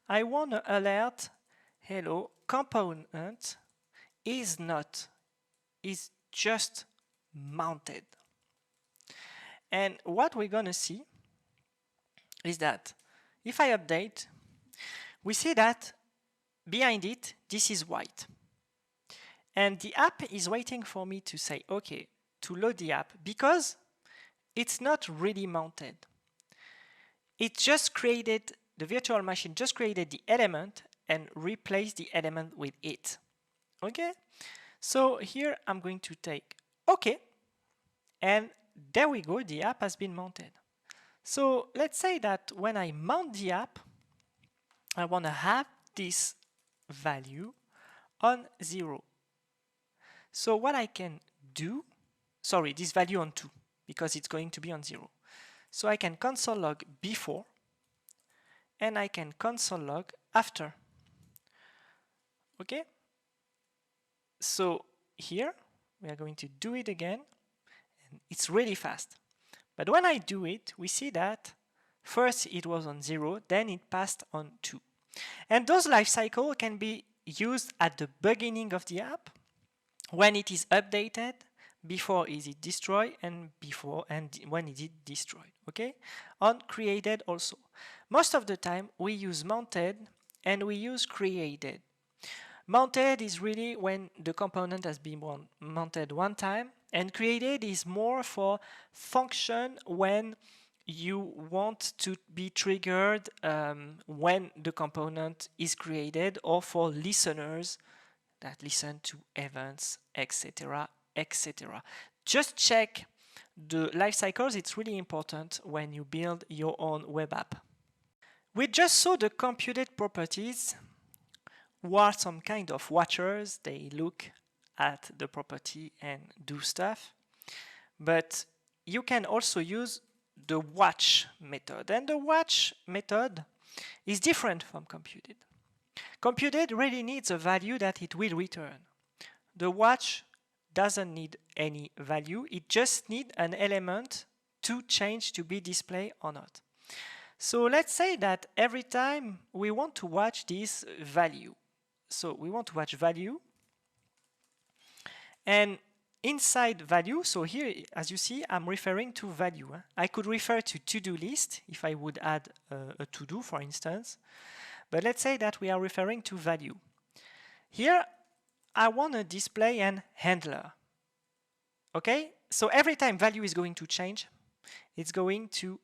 A: I want to alert, hello, component is just mounted. And what we're going to see is that if I update, we see that behind it, this is white. And the app is waiting for me to say, okay, to load the app, because it's not really mounted. It just created, the virtual machine just created the element and replaced the element with it. Okay? So here I'm going to take okay, and there we go, the app has been mounted. So let's say that when I mount the app, I want to have this value on 0. So what I can do, sorry, this value on 2, because it's going to be on 0. So I can console log before, and I can console log after. Okay? So here, we are going to do it again, and it's really fast. But when I do it, we see that first it was on 0, then it passed on 2. And those life cycles can be used at the beginning of the app, when it is updated, before is it destroyed, and before and when is it destroyed. Okay? On created also. Most of the time we use mounted and we use created. Mounted is really when the component has been mounted one time, and created is more for function when you want to be triggered when the component is created, or for listeners that listen to events, etc., etc. Just check the life cycles. It's really important when you build your own web app. We just saw the computed properties, who are some kind of watchers. They look at the property and do stuff. But you can also use the watch method. And the watch method is different from computed. Computed really needs a value that it will return. The watch doesn't need any value. It just needs an element to change to be displayed or not. So let's say that every time we want to watch this value. So we want to watch value. And inside value, so here, as you see, I'm referring to value. I could refer to to-do list if I would add a to-do, for instance. But let's say that we are referring to value. Here, I want to display an handler. Okay? So every time value is going to change, it's going to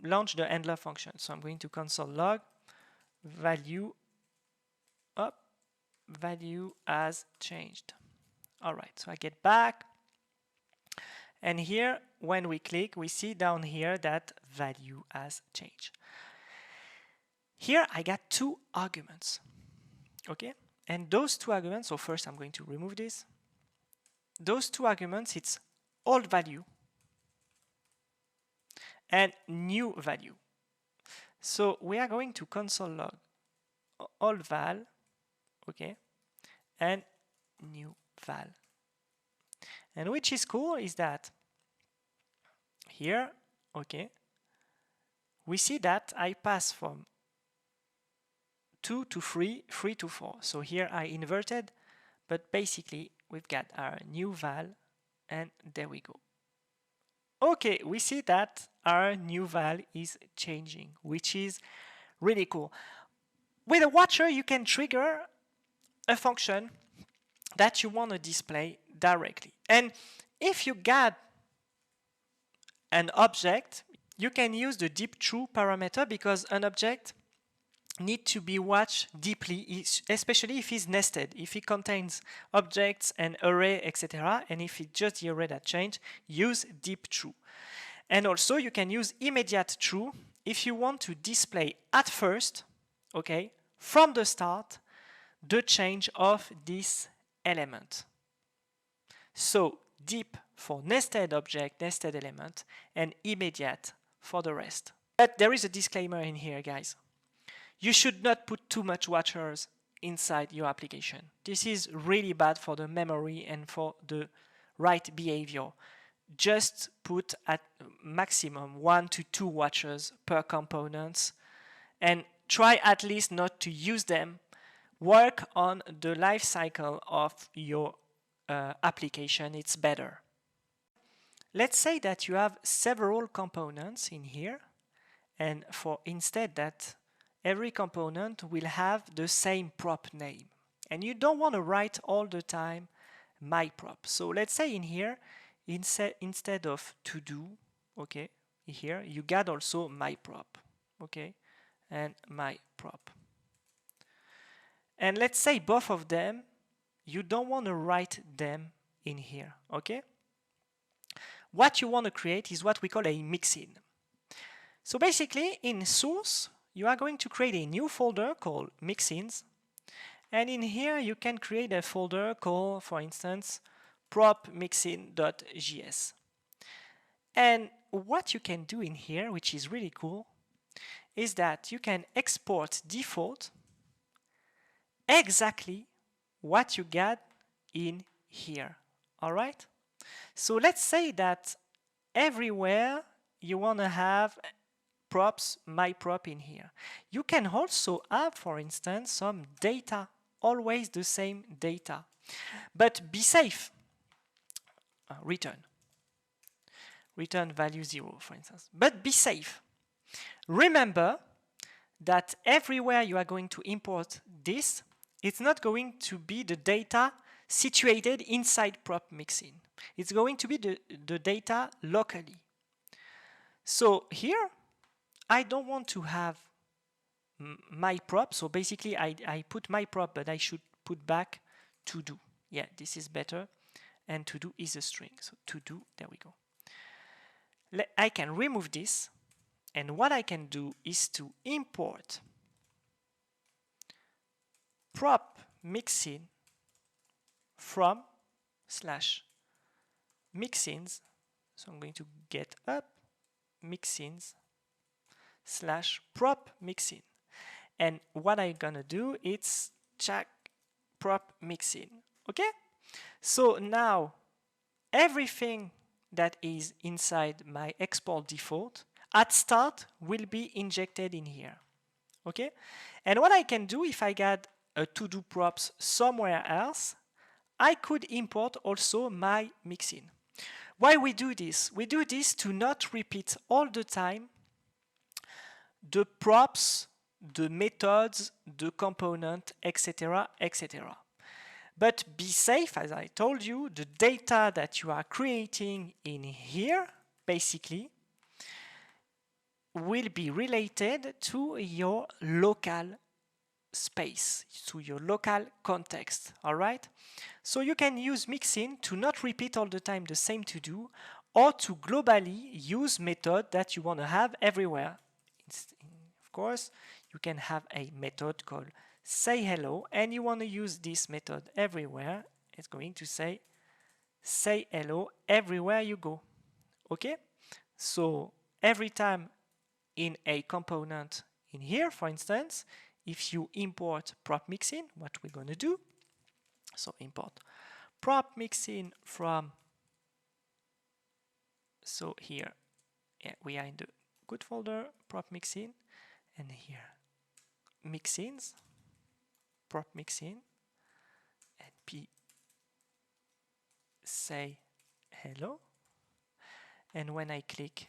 A: launch the handler function. So I'm going to console log value up, value has changed. All right, so I get back. And here, when we click, we see down here that value has changed. Here, I got 2 arguments. Okay? And those 2 arguments, so first I'm going to remove this. Those 2 arguments, it's old value and new value. So we are going to console log old val, okay, and new val. And which is cool is that here, okay, we see that I pass from 2 to 3, 3 to 4. So here I inverted, but basically we've got our new val, and there we go. Okay, we see that our new val is changing, which is really cool. With a watcher, you can trigger a function that you want to display directly. And if you got an object, you can use the deep true parameter, because an object need to be watched deeply, especially if it's nested, if it contains objects and array, etc. And if it's just the array that changed, use deep true. And also you can use immediate true if you want to display at first, okay, from the start, the change of this element. So deep for nested object, nested element, and immediate for the rest. But there is a disclaimer in here, guys. You should not put too much watchers inside your application. This is really bad for the memory and for the right behavior. Just put at maximum 1 to 2 watchers per component, and try at least not to use them. Work on the life cycle of your application. It's better. Let's say that you have several components in here, and for instead that every component will have the same prop name, and you don't want to write all the time my prop. So let's say in here, instead of to do, okay, here you got also my prop, okay, and my prop. And let's say both of them, you don't want to write them in here, okay? What you want to create is what we call a mixin. So basically, in source, you are going to create a new folder called Mixins. And in here, you can create a folder called, for instance, prop.mixin.js. And what you can do in here, which is really cool, is that you can export default exactly what you got in here. All right? So let's say that everywhere you want to have props, my prop in here. You can also have, for instance, some data, always the same data. But be safe. Return value 0, for instance. But be safe. Remember that everywhere you are going to import this, it's not going to be the data situated inside prop mixin. It's going to be the data locally. So here, I don't want to have my prop. So basically, I put my prop, but I should put back to do. Yeah, this is better. And to do is a string. So to do, there we go. I can remove this. And what I can do is to import prop mixin from /mixins. So I'm going to get up mixins /prop mixin. And what I'm gonna do is check prop mixin. Okay? So now everything that is inside my export default at start will be injected in here. Okay? And what I can do, if I got a to-do props somewhere else, I could import also my mixin. Why we do this? We do this to not repeat all the time the props, the methods, the component, etc., etc. But be safe, as I told you, the data that you are creating in here, basically, will be related to your local space, to your local context, all right? So you can use mixin to not repeat all the time the same to-do, or to globally use method that you want to have everywhere. Of course, you can have a method called say hello, and you want to use this method everywhere. It's going to say hello everywhere you go. Okay? So every time in a component in here, for instance, if you import prop mixin, what we're going to do. So import prop mixin from, so here, yeah, we are in the good folder, prop mixin, and here, mixins, prop mixin, and p say hello. And when I click,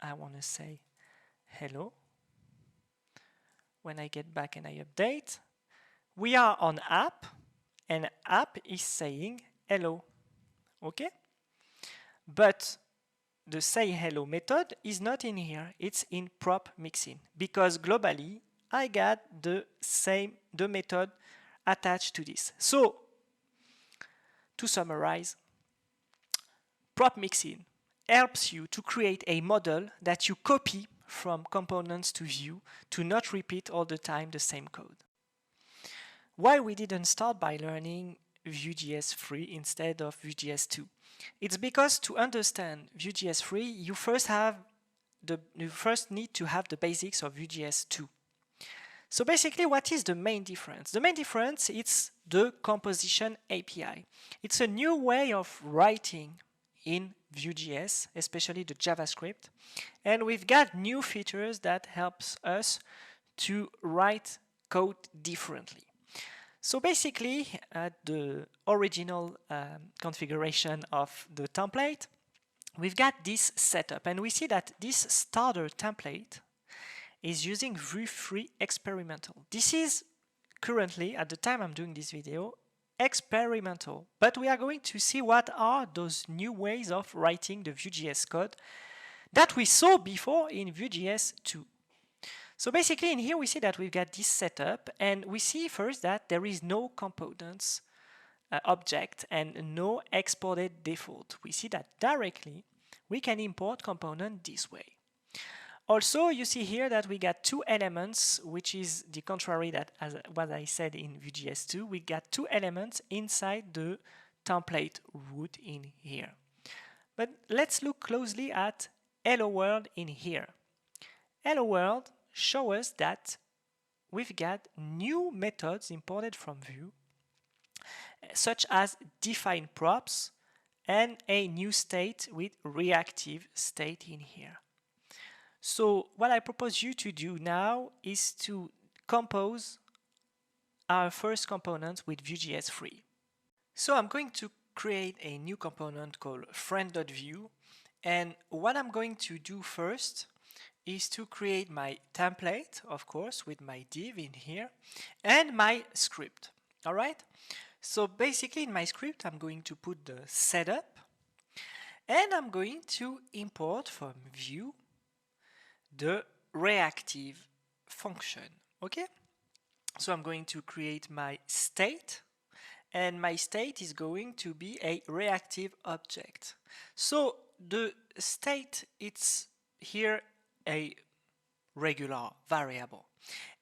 A: I want to say hello. When I get back and I update, we are on app, and app is saying hello. Okay? But the say hello method is not in here, it's in prop mixin, because globally I got the method attached to this. So to summarize, prop mixin helps you to create a model that you copy from components to Vue to not repeat all the time the same code. Why we didn't start by learning Vue.js 3 instead of Vue.js 2? It's because to understand Vue.js 3, you first need to have the basics of Vue.js 2. So basically, what is the main difference? The main difference is the composition API. It's a new way of writing in Vue.js, especially the JavaScript. And we've got new features that helps us to write code differently. So basically, at the original configuration of the template, we've got this setup, and we see that this starter template is using Vue 3 experimental. This is currently, at the time I'm doing this video, experimental, but we are going to see what are those new ways of writing the Vue.js code that we saw before in Vue.js 2. So basically in here we see that we've got this setup, and we see first that there is no components object and no exported default. We see that directly we can import component this way. Also, you see here that we got two elements, which is the contrary that as what I said in Vue.js 2. We got two elements inside the template root in here. But let's look closely at hello world in here. Hello world shows us that we've got new methods imported from Vue, such as define props and a new state with reactive state in here. So what I propose you to do now is to compose our first component with Vue.js 3. So I'm going to create a new component called friend.vue, and what I'm going to do first is to create my template, of course, with my div in here, and my script. All right? So basically in my script, I'm going to put the setup, and I'm going to import from Vue the reactive function. Okay? So I'm going to create my state, and my state is going to be a reactive object. So the state, it's here a regular variable.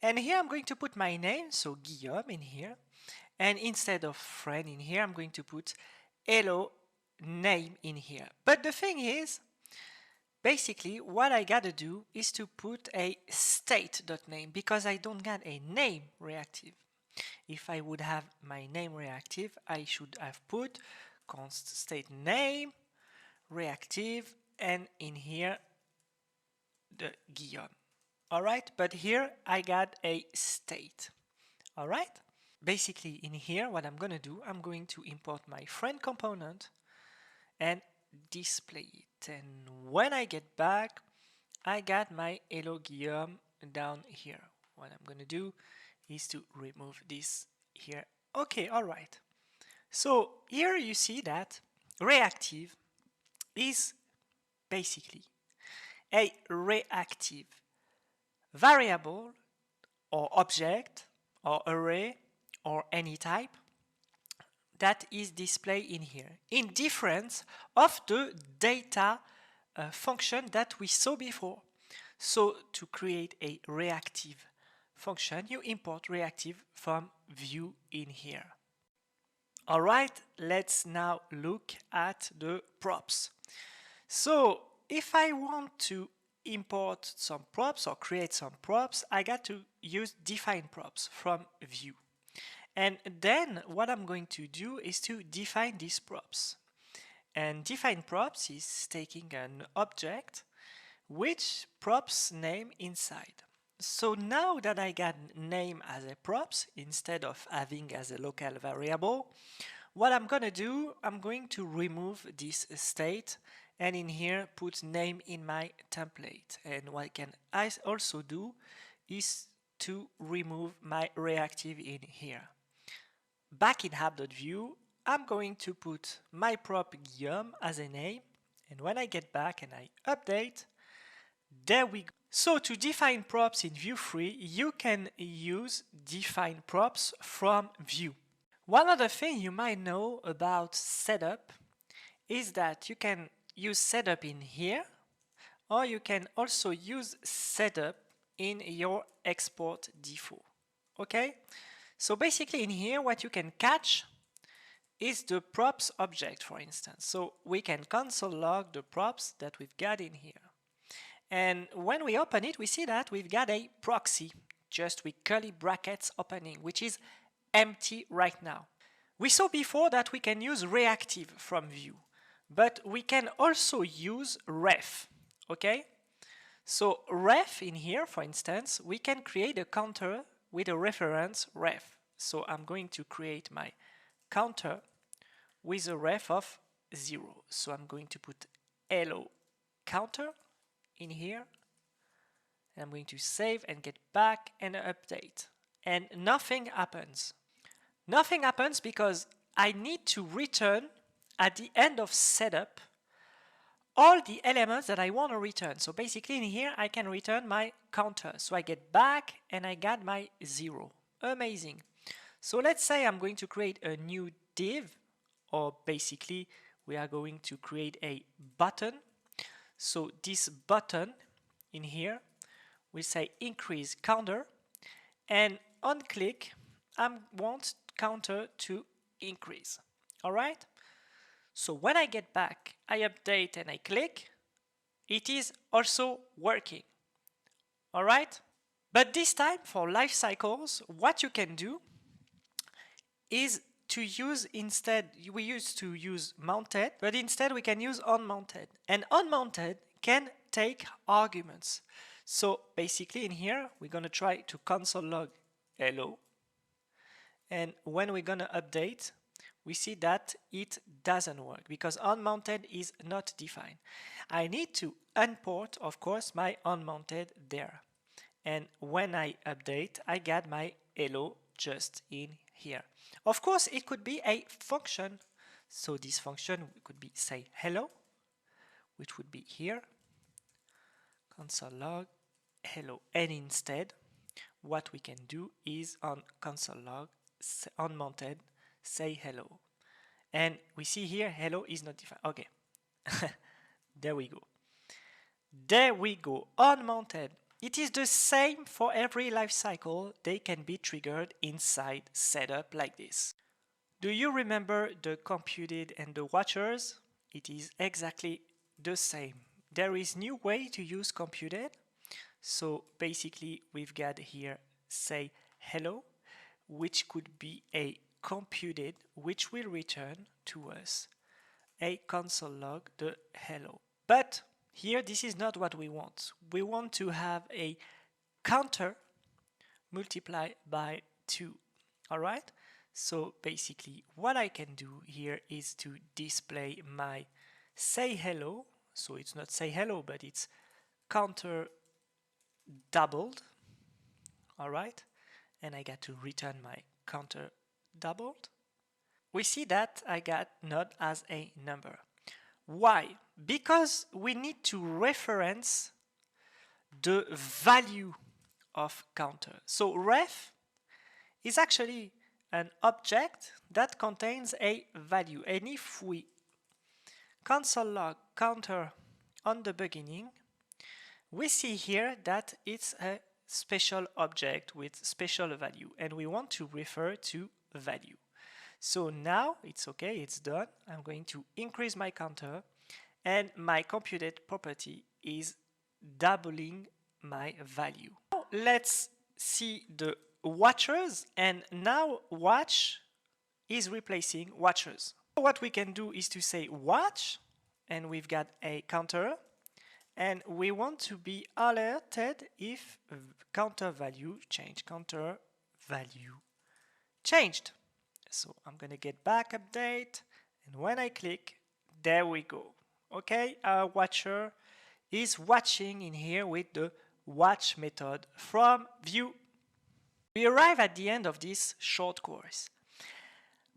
A: And here I'm going to put my name, so Guillaume in here. And instead of friend in here, I'm going to put hello name in here. But the thing is, basically what I gotta do is to put a state.name because I don't got a name reactive. If I would have my name reactive, I should have put const state name reactive and in here the Guillaume. Alright, but here I got a state. Alright, basically in here what I'm gonna do, I'm going to import my friend component and display it. And when I get back, I got my hello Guillaume down here. What I'm gonna do is to remove this here. Okay, alright. So here you see that reactive is basically a reactive variable or object or array or any type that is displayed in here, in difference of the data function that we saw before. So to create a reactive function, you import reactive from Vue in here. Alright, let's now look at the props. So if I want to import some props or create some props, I got to use define props from Vue. And then what I'm going to do is to define these props. And define props is taking an object which props name inside. So now that I got name as a props instead of having as a local variable, what I'm going to do, I'm going to remove this state and in here put name in my template. And what I also do is to remove my reactive in here. Back in app.vue, I'm going to put my prop vjuː as a name, and when I get back and I update, there we go. So to define props in Vue 3, you can use define props from Vue. One other thing you might know about setup is that you can use setup in here, or you can also use setup in your export default. Okay? So basically in here, what you can catch is the props object, for instance. So we can console log the props that we've got in here. And when we open it, we see that we've got a proxy, just with curly brackets opening, which is empty right now. We saw before that we can use reactive from Vue, but we can also use ref, okay? So ref in here, for instance, we can create a counter with a reference ref. So I'm going to create my counter with a ref of 0. So I'm going to put hello counter in here. And I'm going to save and get back and update. And nothing happens. Nothing happens because I need to return at the end of setup all the elements that I want to return. So basically in here I can return my counter. So I get back and I got my 0. Amazing. So let's say I'm going to create a new div, or basically we are going to create a button. So this button in here, we say increase counter, and on click I want counter to increase. All right? So when I get back, I update and I click, it is also working. All right? But this time for life cycles, what you can do is to use instead, we used to use mounted, but instead we can use unmounted. And unmounted can take arguments. So basically in here, we're going to try to console log hello. And when we're going to update, we see that it doesn't work because unmounted is not defined. I need to import, of course, my unmounted there. And when I update, I get my hello just in here. Of course, it could be a function. So this function could be say hello, which would be here, console log hello. And instead, what we can do is on console log unmounted say hello. And we see here hello is not defined. Okay. There we go. There we go. Unmounted. It is the same for every life cycle. They can be triggered inside setup like this. Do you remember the computed and the watchers? It is exactly the same. There is new way to use computed. So basically we've got here say hello, which could be a computed, which will return to us a console log the hello. But here this is not what we want. We want to have a counter multiplied by 2. All right? So basically what I can do here is to display my say hello. So it's not say hello, but it's counter doubled. All right? And I got to return my counter doubled. We see that I got not as a number. Why? Because we need to reference the value of counter. So ref is actually an object that contains a value. And if we console log counter on the beginning, we see here that it's a special object with special value, and we want to refer to value. So now it's okay, it's done. I'm going to increase my counter, and my computed property is doubling my value. Now let's see the watchers, and now watch is replacing watchers. So what we can do is to say watch, and we've got a counter, and we want to be alerted if counter value changed. Counter value changed. So I'm gonna get back update, and when I click, there we go. Okay, our watcher is watching in here with the watch method from Vue. We arrive at the end of this short course.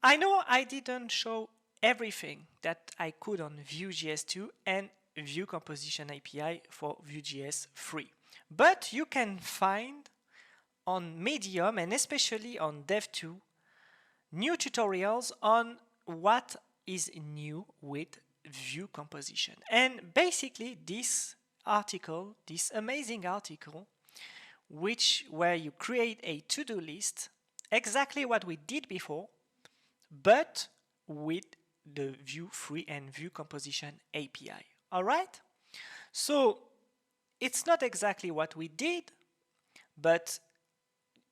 A: I know I didn't show everything that I could on Vue.js 2 and Vue Composition API for Vue.js 3, but you can find on Medium and especially on Dev2 new tutorials on what is new with Vue Composition. And basically this article, this amazing article, where you create a to-do list, exactly what we did before, but with the Vue 3 and Vue Composition API. All right? So it's not exactly what we did, but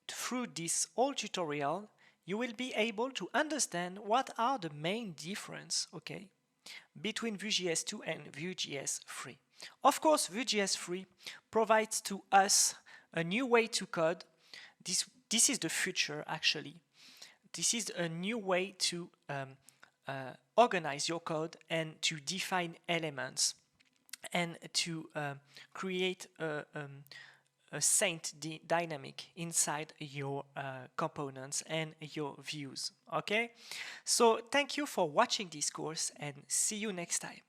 A: through this whole tutorial, you will be able to understand what are the main difference, okay, between Vue.js 2 and Vue.js 3. Of course, Vue.js 3 provides to us a new way to code. This is the future, actually. This is a new way to organize your code and to define elements and to create a saint dynamic inside your components and your views. Okay, so thank you for watching this course and see you next time.